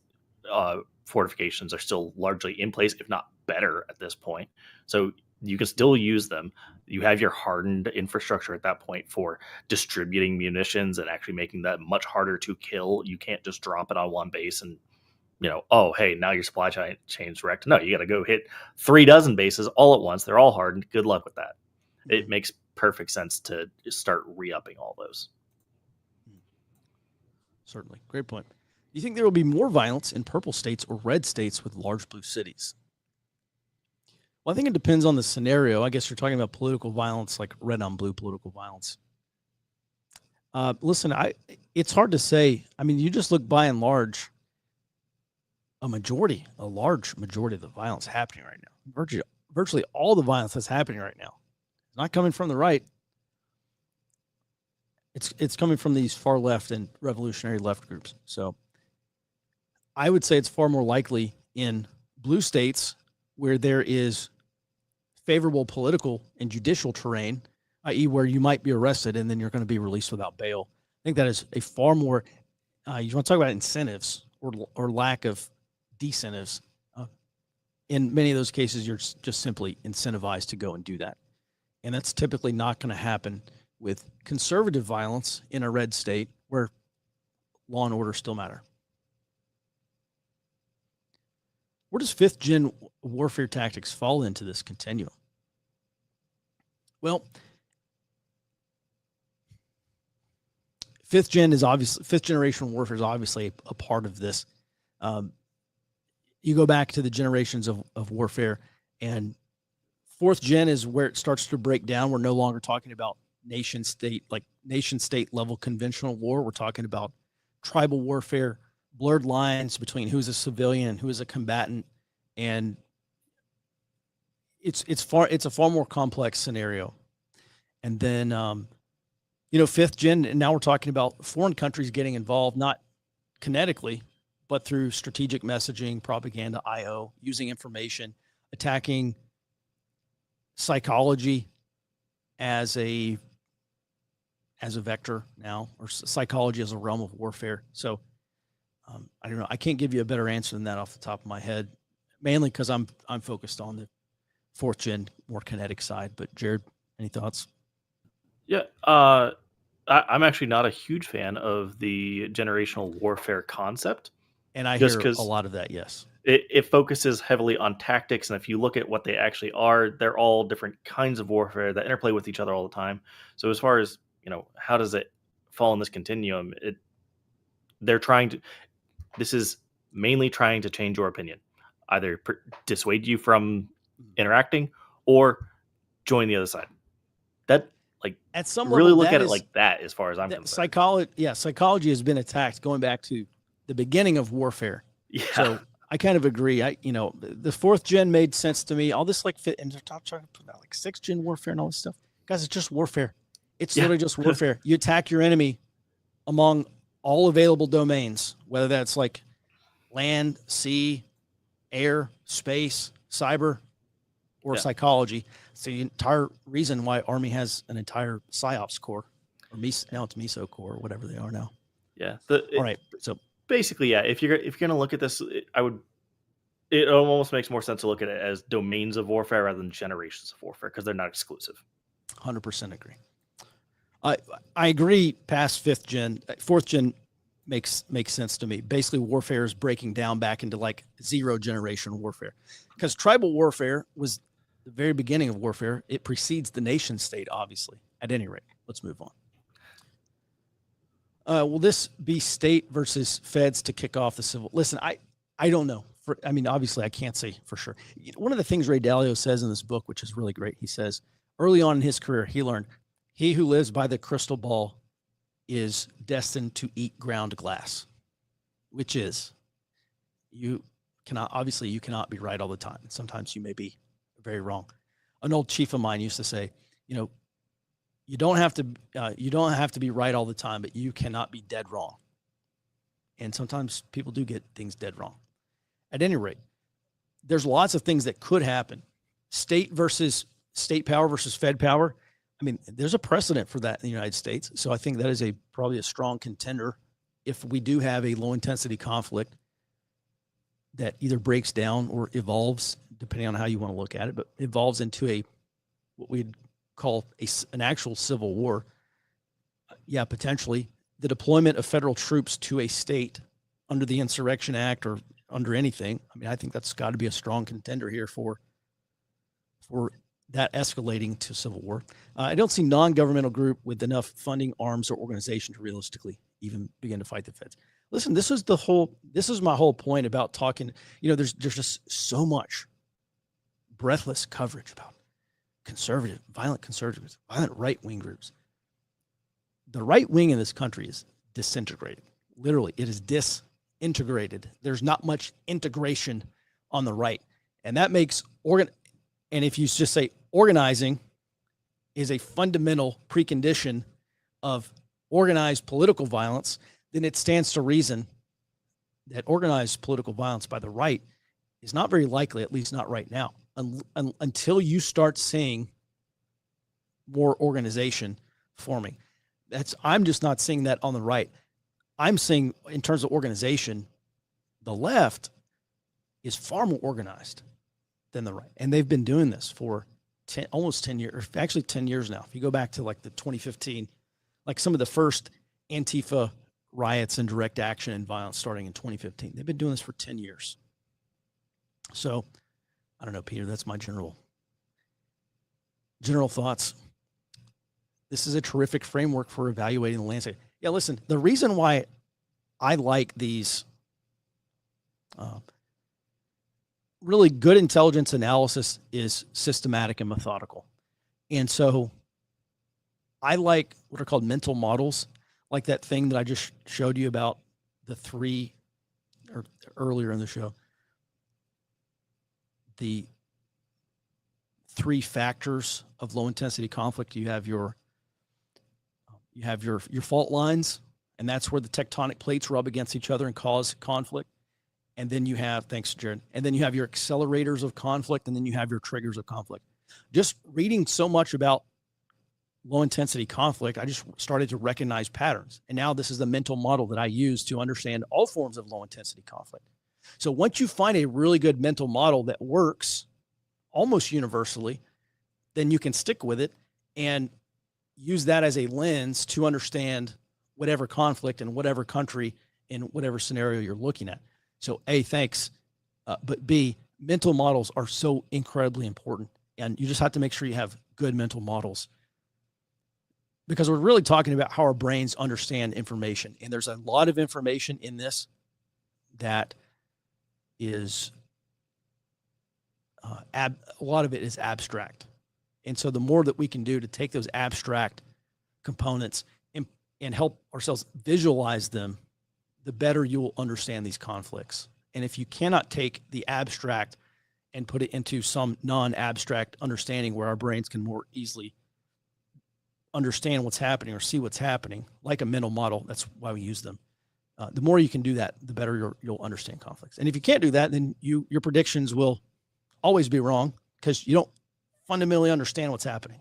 fortifications are still largely in place, if not better at this point. So you can still use them. You have your hardened infrastructure at that point for distributing munitions and actually making that much harder to kill. You can't just drop it on one base and, oh, hey, now your supply chain's wrecked. No, you got to go hit 36 bases all at once. They're all hardened. Good luck with that. Mm-hmm. It makes perfect sense to start re-upping all those. Certainly. Great point. Do you think there will be more violence in purple states or red states with large blue cities? Well, I think it depends on the scenario. I guess you're talking about political violence, like red on blue political violence. Listen, it's hard to say. I mean, you just look by and large, a large majority of the violence happening right now. Virtually all the violence that's happening right now is not coming from the right. It's coming from these far left and revolutionary left groups. So I would say it's far more likely in blue states where there is favorable political and judicial terrain, i.e. where you might be arrested and then you're going to be released without bail. I think that is a far more, you want to talk about incentives or lack of disincentives. In many of those cases, you're just simply incentivized to go and do that. And that's typically not going to happen with conservative violence in a red state where law and order still matter. Where does 5th gen warfare tactics fall into this continuum? Well, 5th generation warfare is obviously a part of this. You go back to the generations of warfare, and 4th gen is where it starts to break down. We're no longer talking about nation state level conventional war. We're talking about tribal warfare, blurred lines between who's a civilian and who is a combatant, and it's a far more complex scenario. And then 5th gen, and now we're talking about foreign countries getting involved, not kinetically, but through strategic messaging, propaganda, IO, using information, attacking psychology as a vector now, or psychology as a realm of warfare. So I don't know. I can't give you a better answer than that off the top of my head, mainly because I'm focused on the 4th gen, more kinetic side. But Jared, any thoughts? Yeah, I'm actually not a huge fan of the generational warfare concept. And I hear a lot of that, yes. It focuses heavily on tactics, and if you look at what they actually are, they're all different kinds of warfare that interplay with each other all the time. So as far as, how does it fall in this continuum? This is mainly trying to change your opinion, either dissuade you from interacting or join the other side. That, at some really level, look at it like that, as far as I'm concerned. Psychology has been attacked going back to the beginning of warfare. Yeah. So I kind of agree. The 4th gen made sense to me. All this fit into trying to put out 6th gen warfare and all this stuff. Guys, it's just warfare. It's literally just warfare. You attack your enemy among all available domains, whether that's land, sea, air, space, cyber, or psychology. It's the entire reason why Army has an entire PsyOps core, or now it's MISO core, or whatever they are now. Yeah. All right. So basically, yeah, if you're going to look at this, it almost makes more sense to look at it as domains of warfare rather than generations of warfare, because they're not exclusive. 100% agree. I agree. Past fourth gen makes sense to me. Basically, warfare is breaking down back into like 0 generation warfare, because tribal warfare was the very beginning of warfare. It precedes the nation state, obviously. At any rate, let's move on. Will this be state versus feds to kick off the civil? Listen, I don't know. Obviously, I can't say for sure. One of the things Ray Dalio says in this book, which is really great, he says early on in his career, he learned, he who lives by the crystal ball is destined to eat ground glass, which is you cannot be right all the time. Sometimes you may be very wrong. An old chief of mine used to say, you don't have to be right all the time, but you cannot be dead wrong. And sometimes people do get things dead wrong. At any rate, there's lots of things that could happen. State power versus Fed power. There's a precedent for that in the United States. So I think that is probably a strong contender if we do have a low intensity conflict that either breaks down or evolves, depending on how you want to look at it, but evolves into what we'd call an actual civil war. Yeah, potentially. The deployment of federal troops to a state under the Insurrection Act or under anything. I think that's got to be a strong contender here for that escalating to civil war. I don't see non-governmental group with enough funding, arms, or organization to realistically even begin to fight the feds. Listen, this is my whole point about talking. There's just so much breathless coverage about violent conservatives, violent right-wing groups. The right wing in this country is disintegrated. Literally, it is disintegrated. There's not much integration on the right. And that makes and if you just say organizing is a fundamental precondition of organized political violence, then it stands to reason that organized political violence by the right is not very likely, at least not right now, until you start seeing more organization forming. I'm just not seeing that on the right. I'm seeing, in terms of organization, the left is far more organized than the right. And they've been doing this for almost 10 years, actually 10 years now. If you go back to like the 2015, like some of the first Antifa riots and direct action and violence starting in 2015, they've been doing this for 10 years. So I don't know, Peter, that's my general thoughts. This is a terrific framework for evaluating the landscape. Yeah, listen, the reason why I like these really good intelligence analysis is systematic and methodical. And so I like what are called mental models, like that thing that I just showed you about the three, or earlier in the show, the three factors of low intensity conflict. You have your fault lines, and that's where the tectonic plates rub against each other and cause conflict. And then you have, thanks, Jared, and then you have your accelerators of conflict, and then you have your triggers of conflict. Just reading so much about low intensity conflict, I just started to recognize patterns. And now this is the mental model that I use to understand all forms of low intensity conflict. So once you find a really good mental model that works almost universally, then you can stick with it and use that as a lens to understand whatever conflict in whatever country in whatever scenario you're looking at. So A, thanks. But B, mental models are so incredibly important. And you just have to make sure you have good mental models, because we're really talking about how our brains understand information. And there's a lot of information in this that is, a lot of it is abstract. And so the more that we can do to take those abstract components and help ourselves visualize them, the better you will understand these conflicts. And if you cannot take the abstract and put it into some non-abstract understanding where our brains can more easily understand what's happening or see what's happening, like a mental model, that's why we use them. The more you can do that, the better you'll understand conflicts. And if you can't do that, then your predictions will always be wrong because you don't fundamentally understand what's happening.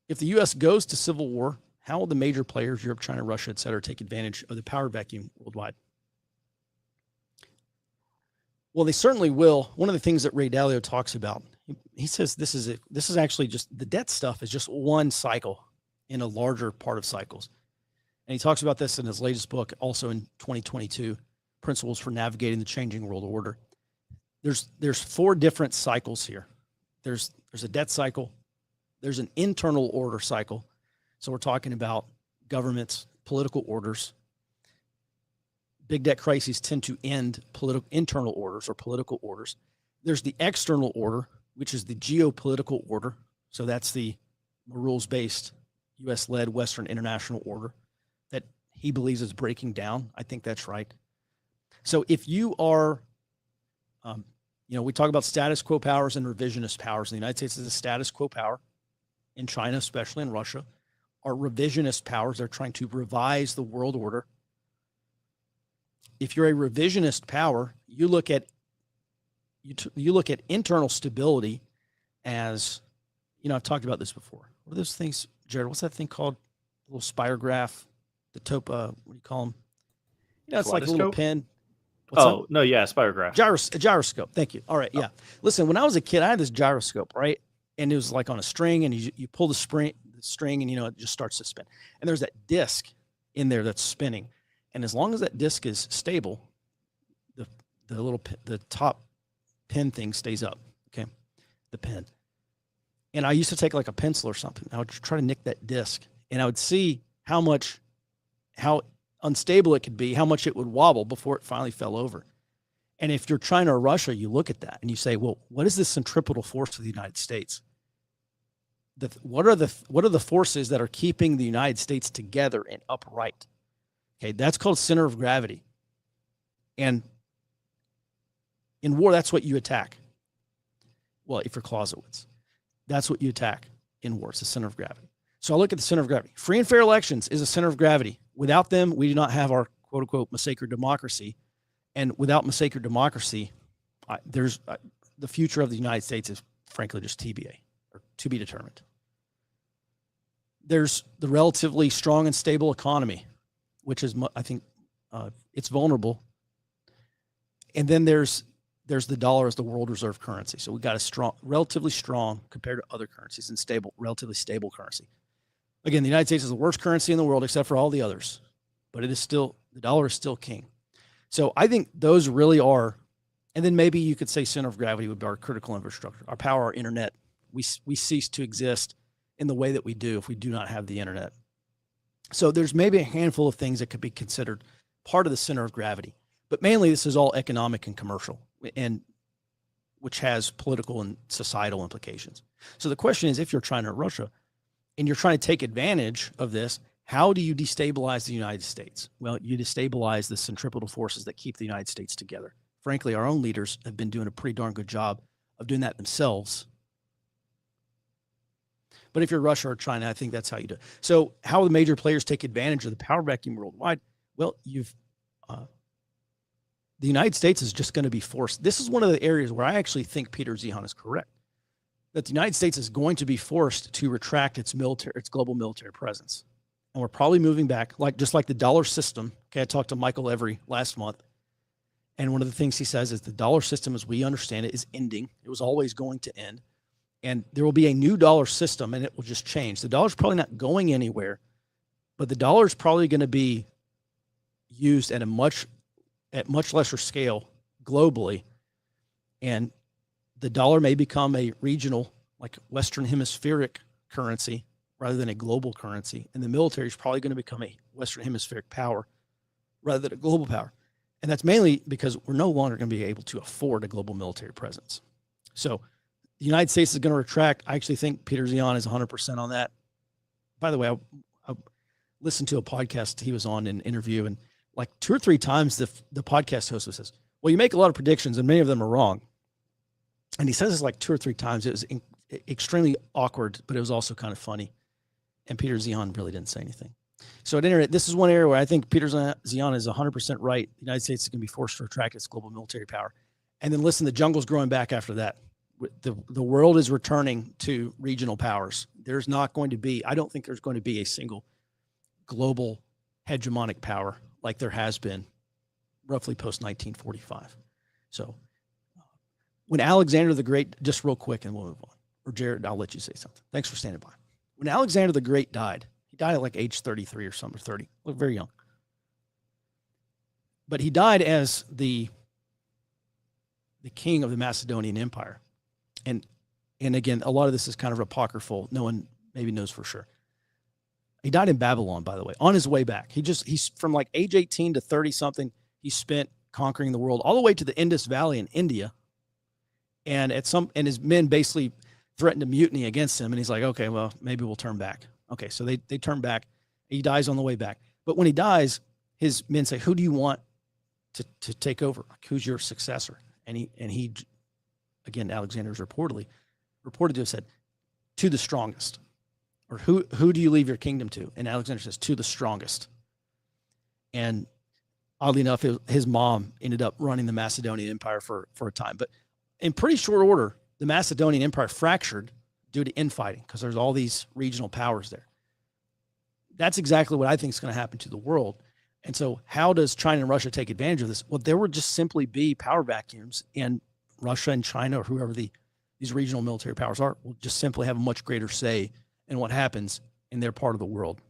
If the U.S. goes to civil war, how will the major players, Europe, China, Russia, et cetera, take advantage of the power vacuum worldwide? Well, they certainly will. One of the things that Ray Dalio talks about He says this is actually just the debt stuff is just one cycle in a larger part of cycles. And he talks about this in his latest book, also in 2022, Principles for Navigating the Changing World Order. There's 4 different cycles here. There's a debt cycle. There's an internal order cycle. So we're talking about governments, political orders. Big debt crises tend to end internal orders or political orders. There's the external order, which is the geopolitical order. So that's the rules-based, U.S.-led Western international order that he believes is breaking down. I think that's right. So if you are, we talk about status quo powers and revisionist powers. The United States is a status quo power. In China, especially in Russia, are revisionist powers. They're trying to revise the world order. If you're a revisionist power, you look at internal stability as, I've talked about this before. What are those things, Jared? What's that thing called? A little spirograph, the topa, what do you call them? It's like a little pin. No, yeah, spirograph. A gyroscope. Thank you. All right, yeah. Listen, when I was a kid, I had this gyroscope, right? And it was like on a string, and you pull the string, and it just starts to spin. And there's that disc in there that's spinning. And as long as that disc is stable, the top pin thing stays up. Okay, the pin. And I used to take like a pencil or something. I would try to nick that disc, and I would see how unstable it could be, how much it would wobble before it finally fell over. And if you're China or Russia, you look at that and you say, well, what is the centripetal force of the United States? What are the forces that are keeping the United States together and upright? Okay, that's called center of gravity. And in war, that's what you attack. Well, if you're Clausewitz, that's what you attack in war. It's the center of gravity. So I look at the center of gravity. Free and fair elections is a center of gravity. Without them, we do not have our quote unquote massacred democracy. And without massacred democracy, the future of the United States is frankly just TBA, or to be determined. There's the relatively strong and stable economy, which is, I think, it's vulnerable. And then there's the dollar as the world reserve currency. So we got relatively strong compared to other currencies, and relatively stable currency. Again, the United States is the worst currency in the world except for all the others, but the dollar is still king. So I think those really are, and then maybe you could say center of gravity would be our critical infrastructure, our power, our internet. We cease to exist in the way that we do if we do not have the internet. So there's maybe a handful of things that could be considered part of the center of gravity, but mainly this is all economic and commercial, and which has political and societal implications. So the question is, if you're China or Russia and you're trying to take advantage of this, how do you destabilize the United States? Well, you destabilize the centripetal forces that keep the United States together. Frankly, our own leaders have been doing a pretty darn good job of doing that themselves. But if you're Russia or China, I think that's how you do it. So how the major players take advantage of the power vacuum worldwide? Well, the United States is just going to be forced. This is one of the areas where I actually think Peter Zeihan is correct, that the United States is going to be forced to retract its global military presence. And we're probably moving back, just like the dollar system. Okay, I talked to Michael Every last month, and one of the things he says is the dollar system, as we understand it, is ending. It was always going to end, and there will be a new dollar system, and it will just change. The dollar's probably not going anywhere, but the dollar is probably going to be used at much lesser scale globally, and the dollar may become a regional, like Western hemispheric currency, rather than a global currency. And the military is probably going to become a Western hemispheric power rather than a global power. And that's mainly because we're no longer going to be able to afford a global military presence. So the United States is going to retract. I actually think Peter Zeihan is 100% on that. By the way, I listened to a podcast he was on, an interview, and like 2 or 3 times the podcast host says, well, you make a lot of predictions and many of them are wrong. And he says this like 2 or 3 times. It was extremely awkward, but it was also kind of funny. And Peter Zeihan really didn't say anything. So at any rate, this is one area where I think Peter Zeihan is 100% right. The United States is going to be forced to retract its global military power. And then listen, the jungle's growing back after that. The world is returning to regional powers. There's not going to be, I don't think there's going to be a single global hegemonic power like there has been roughly post 1945. So when Alexander the Great, just real quick and we'll move on. Or Jared, I'll let you say something. Thanks for standing by. When Alexander the Great died, he died at like age 33 or something, or 30, looked very young. But he died as the king of the Macedonian Empire. And again, a lot of this is kind of apocryphal. No one maybe knows for sure. He died in Babylon, by the way, on his way back. He's from like age 18 to 30 something. He spent conquering the world all the way to the Indus Valley in India. And his men basically threatened to mutiny against him. And he's like, okay, well, maybe we'll turn back. Okay. So they turn back. He dies on the way back. But when he dies, his men say, who do you want to take over? Like, who's your successor? And he, again, Alexander's reported to have said, to the strongest. Or who do you leave your kingdom to? And Alexander says, to the strongest. And oddly enough, his mom ended up running the Macedonian Empire for a time. But in pretty short order, the Macedonian Empire fractured due to infighting because there's all these regional powers there. That's exactly what I think is going to happen to the world. And so how does China and Russia take advantage of this? Well, there would just simply be power vacuums, and Russia and China, or whoever these regional military powers are, will just simply have a much greater say in what happens in their part of the world.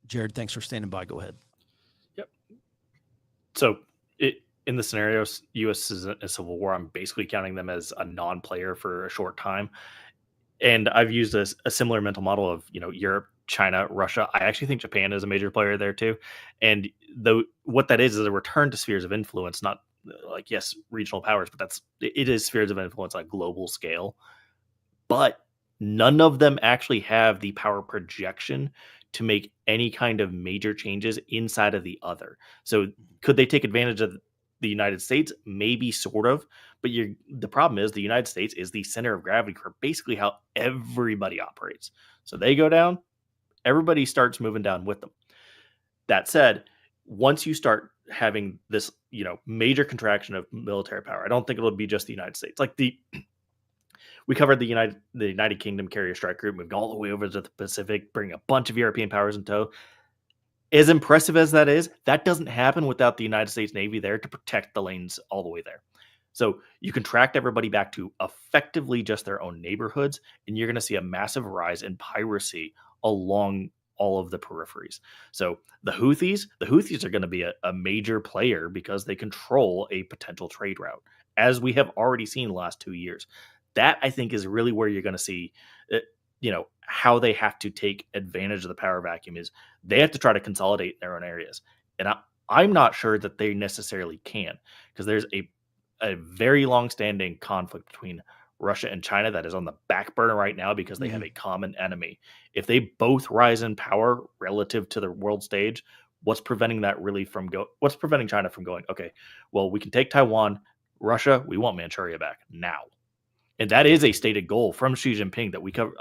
Jared, thanks for standing by. Go ahead. Yep. So in the scenarios, U.S. is in a civil war. I'm basically counting them as a non-player for a short time. And I've used a similar mental model of, Europe, China, Russia. I actually think Japan is a major player there too. And what that is a return to spheres of influence, not like, yes, regional powers, but it is spheres of influence on a global scale. But none of them actually have the power projection to make any kind of major changes inside of the other. So could they take advantage of the United States? Maybe, sort of. But the problem is the United States is the center of gravity for basically how everybody operates. So they go down, everybody starts moving down with them. That said, once you start having this, major contraction of military power, I don't think it'll be just the United States. Like we covered the United Kingdom carrier strike group moving all the way over to the Pacific, bringing a bunch of European powers in tow. As impressive as that is, that doesn't happen without the United States Navy there to protect the lanes all the way there. So you contract everybody back to effectively just their own neighborhoods, and you're going to see a massive rise in piracy along all of the peripheries. So the Houthis are going to be a major player because they control a potential trade route, as we have already seen the last 2 years. That, I think, is really where you're going to see, how they have to take advantage of the power vacuum is they have to try to consolidate their own areas. And I'm not sure that they necessarily can, because there's a very long-standing conflict between Russia and China that is on the back burner right now because they have a common enemy. If they both rise in power relative to the world stage, what's preventing China from going, okay, well, we can take Taiwan, Russia, we want Manchuria back now. And that is a stated goal from Xi Jinping that we cover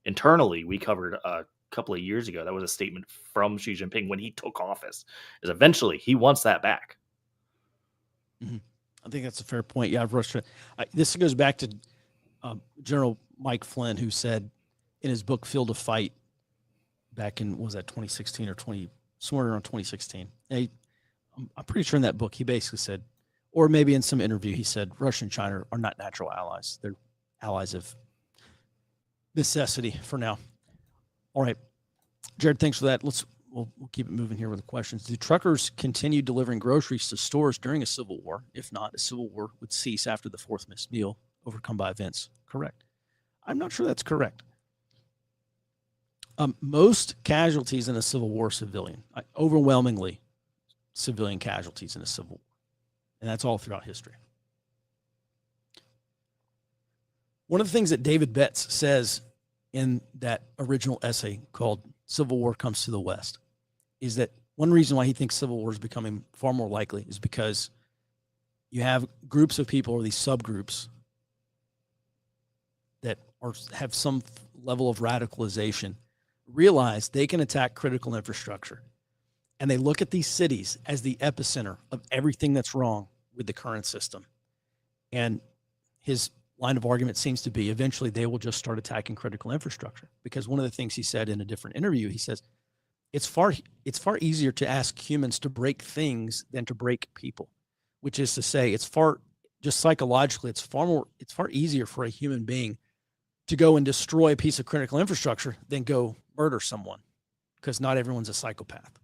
internally. We covered a couple of years ago. That was a statement from Xi Jinping when he took office, is eventually he wants that back. Mm-hmm. I think that's a fair point. Yeah, Russia. This goes back to General Mike Flynn, who said in his book Field of Fight back in, was that 2016 or somewhere around 2016? I'm pretty sure in that book he basically said, or maybe in some interview, he said, Russia and China are not natural allies. They're allies of necessity for now. All right. Jared, thanks for that. We'll keep it moving here with the questions. Do truckers continue delivering groceries to stores during a civil war? If not, a civil war would cease after the fourth missed meal, overcome by events. Correct. I'm not sure that's correct. Most casualties in a civil war are civilian. Overwhelmingly civilian casualties in a civil war. And that's all throughout history. One of the things that David Betts says in that original essay called Civil War Comes to the West is that one reason why he thinks civil war is becoming far more likely is because you have groups of people, or these subgroups, that have some level of radicalization, realize they can attack critical infrastructure. And they look at these cities as the epicenter of everything that's wrong with the current system. And his line of argument seems to be eventually they will just start attacking critical infrastructure. Because one of the things he said in a different interview, he says, it's far easier to ask humans to break things than to break people, which is to say it's far just psychologically, it's far easier for a human being to go and destroy a piece of critical infrastructure than go murder someone, because not everyone's a psychopath,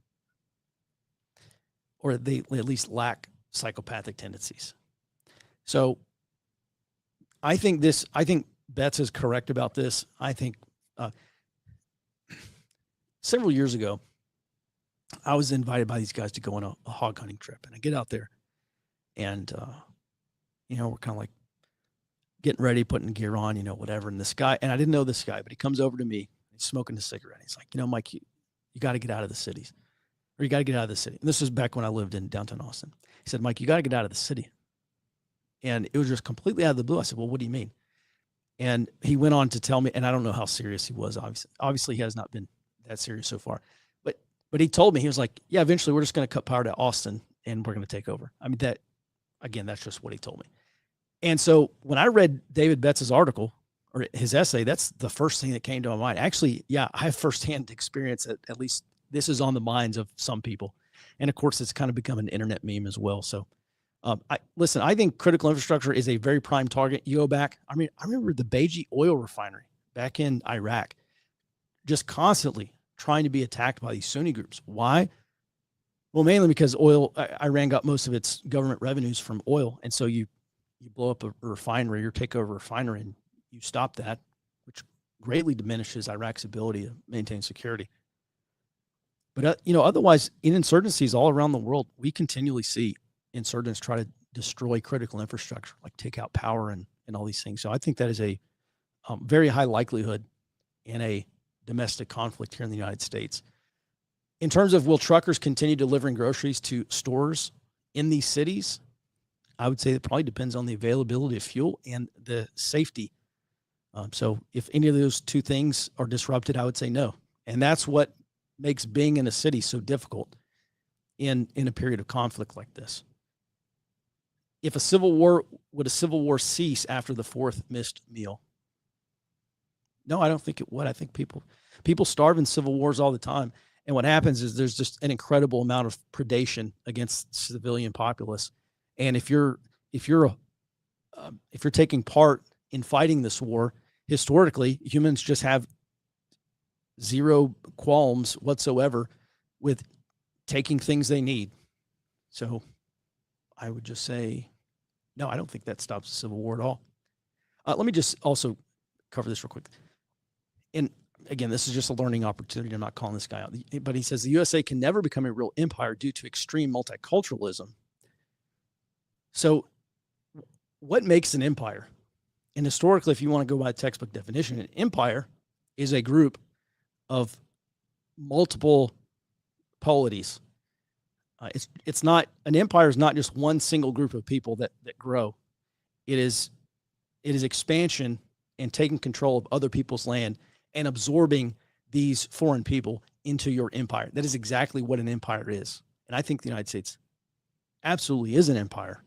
or they at least lack psychopathic tendencies. So I think Betts is correct about this. I think several years ago, I was invited by these guys to go on a hog hunting trip, and I get out there, and we're kind of like getting ready, putting gear on, whatever. And this guy, and I didn't know this guy, but he comes over to me, he's smoking a cigarette. He's like, Mike, you got to get out of the cities, or you got to get out of the city. And this was back when I lived in downtown Austin. He said, Mike, you got to get out of the city. And it was just completely out of the blue. I said, well, what do you mean? And he went on to tell me, and I don't know how serious he was. Obviously he has not been that serious so far, but he told me, he was like, yeah, eventually we're just going to cut power to Austin and we're going to take over. I mean, that's just what he told me. And so when I read David Betts's article or his essay, that's the first thing that came to my mind. Actually, yeah, I have firsthand experience at least this is on the minds of some people. And of course, it's kind of become an internet meme as well. So I think critical infrastructure is a very prime target. You go back, I remember the Beiji oil refinery back in Iraq, just constantly trying to be attacked by these Sunni groups. Why? Well, mainly because Iran got most of its government revenues from oil. And so you blow up a refinery or take over a refinery and you stop that, which greatly diminishes Iraq's ability to maintain security. But, otherwise in insurgencies all around the world, we continually see insurgents try to destroy critical infrastructure, like take out power and all these things. So I think that is a very high likelihood in a domestic conflict here in the United States. In terms of will truckers continue delivering groceries to stores in these cities, I would say it probably depends on the availability of fuel and the safety. So if any of those two things are disrupted, I would say no. And that's what makes being in a city so difficult in a period of conflict like this. Would a civil war cease after the fourth missed meal? No, I don't think it would. I think people starve in civil wars all the time. And what happens is there's just an incredible amount of predation against civilian populace. And if you're taking part in fighting this war, historically, humans just have zero qualms whatsoever with taking things they need. So I would just say, no, I don't think that stops the Civil War at all. Let me just also cover this real quick. And again, this is just a learning opportunity. I'm not calling this guy out. But he says the USA can never become a real empire due to extreme multiculturalism. So what makes an empire? And historically, if you want to go by textbook definition, an empire is a group of multiple polities. It's not, an empire is not just one single group of people that grow. It is expansion and taking control of other people's land and absorbing these foreign people into your empire. That is exactly what an empire is. And I think the United States absolutely is an empire.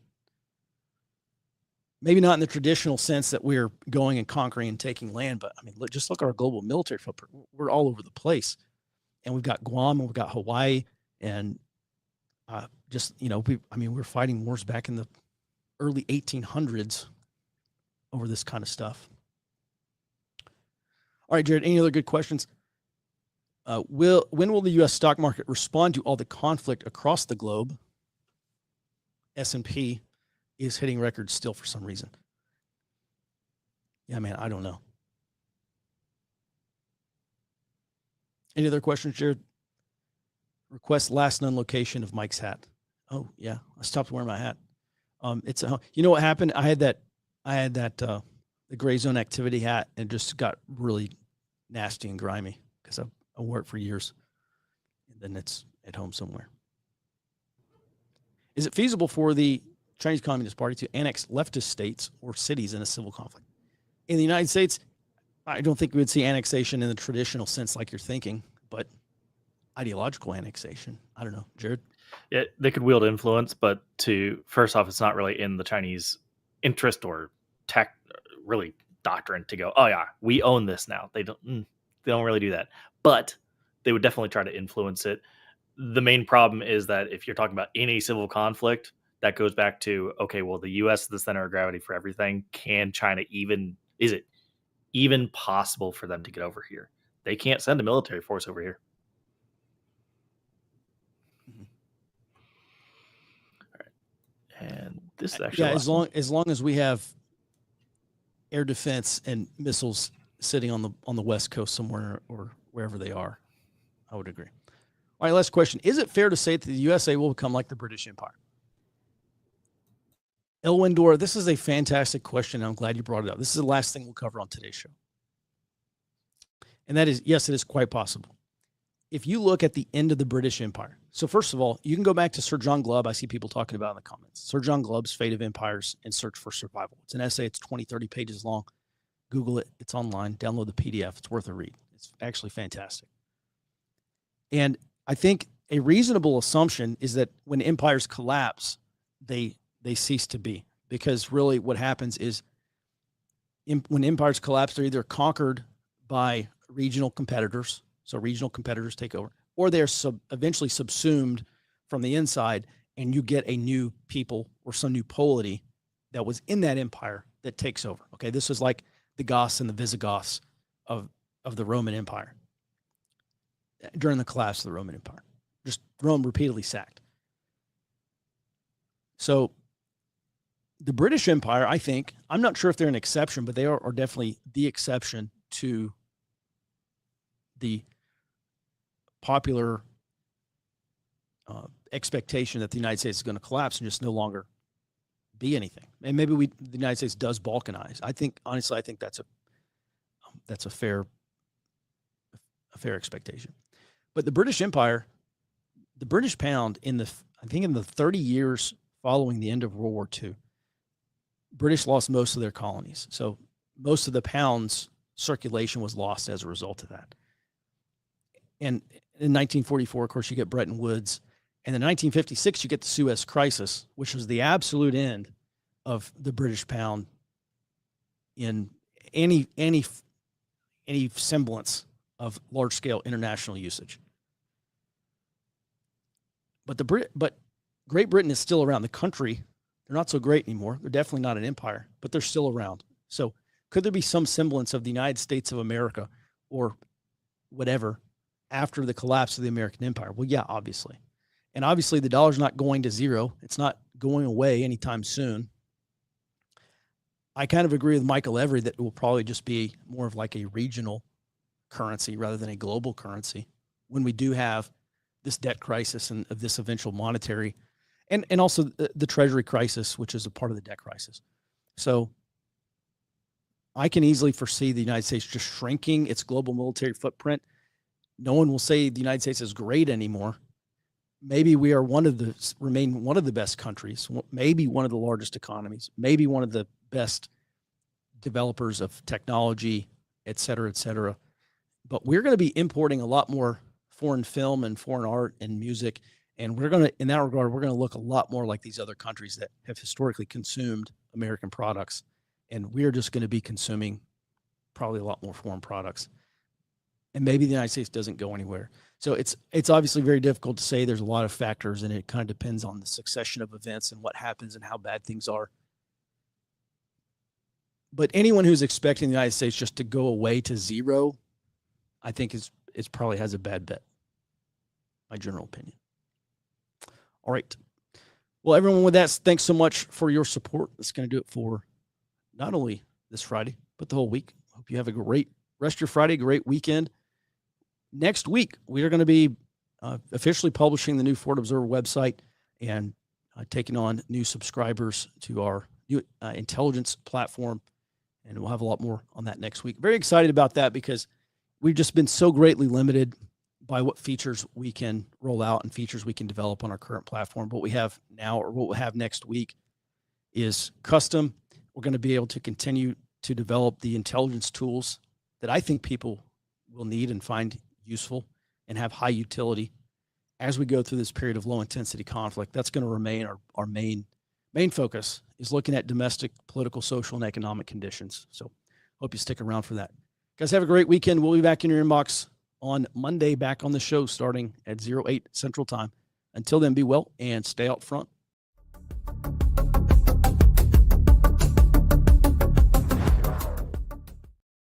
Maybe not in the traditional sense that we're going and conquering and taking land, but just look at our global military footprint. We're all over the place. And we've got Guam and we've got Hawaii and we're fighting wars back in the early 1800s over this kind of stuff. All right, Jared, any other good questions? When will the U.S. stock market respond to all the conflict across the globe? S&P is hitting records still for some reason. Yeah, man, I don't know. Any other questions, Jared? Request last known location of Mike's hat. Oh yeah, I stopped wearing my hat. It's you know what happened? I had that the gray zone activity hat and it just got really nasty and grimy because I wore it for years, and then it's at home somewhere. Is it feasible for the Chinese Communist Party to annex leftist states or cities in a civil conflict? In the United States, I don't think we would see annexation in the traditional sense like you're thinking, but ideological annexation, I don't know. Jared? Yeah, they could wield influence, but first off, it's not really in the Chinese interest or really doctrine to go, oh yeah, we own this now. They don't really do that, but they would definitely try to influence it. The main problem is that if you're talking about any civil conflict, that goes back to, okay, well, the U.S. is the center of gravity for everything. Can China is it even possible for them to get over here? They can't send a military force over here. Mhm. And this is actually as long as we have air defense and missiles sitting on the West Coast somewhere or wherever they are, I would agree. All right, last question. Is it fair to say that the USA will become like the British Empire? Elwindor, this is a fantastic question. I'm glad you brought it up. This is the last thing we'll cover on today's show. And that is, yes, it is quite possible. If you look at the end of the British Empire, so first of all, you can go back to Sir John Glubb. I see people talking about it in the comments. Sir John Glubb's Fate of Empires and Search for Survival. It's an essay. It's 20, 30 pages long. Google it. It's online. Download the PDF. It's worth a read. It's actually fantastic. And I think a reasonable assumption is that when empires collapse, they cease to be, because really what happens is when empires collapse, they're either conquered by regional competitors, so regional competitors take over, or they're eventually subsumed from the inside, and you get a new people or some new polity that was in that empire that takes over. Okay, this is like the Goths and the Visigoths of the Roman Empire during the collapse of the Roman Empire. Just Rome repeatedly sacked. So the British Empire, I think, I'm not sure if they're an exception, but they are definitely the exception to the popular expectation that the United States is going to collapse and just no longer be anything. And maybe the United States does balkanize. I think, honestly, I think that's a fair expectation. But the British Empire, the British pound in the 30 years following the end of World War II, British lost most of their colonies. So most of the pound's circulation was lost as a result of that. And in 1944, of course, you get Bretton Woods. And in 1956, you get the Suez Crisis, which was the absolute end of the British pound in any semblance of large-scale international usage. But Great Britain is still around. The country, they're not so great anymore. They're definitely not an empire, but they're still around. So could there be some semblance of the United States of America or whatever after the collapse of the American empire? Well, yeah, obviously. And obviously the dollar's not going to zero. It's not going away anytime soon. I kind of agree with Michael Every that it will probably just be more of like a regional currency rather than a global currency when we do have this debt crisis and this eventual monetary and also the treasury crisis, which is a part of the debt crisis. So I can easily foresee the United States just shrinking its global military footprint. No one will say the United States is great anymore. Maybe we are remain one of the best countries, maybe one of the largest economies, maybe one of the best developers of technology, et cetera, et cetera. But we're going to be importing a lot more foreign film and foreign art and music. And we're going to, in that regard, we're going to look a lot more like these other countries that have historically consumed American products. And we're just going to be consuming probably a lot more foreign products. And maybe the United States doesn't go anywhere. So it's obviously very difficult to say. There's a lot of factors, and it kind of depends on the succession of events and what happens and how bad things are. But anyone who's expecting the United States just to go away to zero, I think is probably has a bad bet. My general opinion. All right. Well, everyone, with that, thanks so much for your support. That's going to do it for not only this Friday, but the whole week. Hope you have a great rest of your Friday, great weekend. Next week, we are going to be officially publishing the new Ford Observer website and taking on new subscribers to our new intelligence platform. And we'll have a lot more on that next week. Very excited about that because we've just been so greatly limited by what features we can roll out and features we can develop on our current platform. What we have now, or what we'll have next week, is custom. We're going to be able to continue to develop the intelligence tools that I think people will need and find useful and have high utility as we go through this period of low intensity conflict. That's going to remain our main focus, is looking at domestic, political, social, and economic conditions. So hope you stick around for that. Guys, have a great weekend. We'll be back in your inbox on Monday, back on the show starting at 08 Central Time. Until then, be well and stay out front.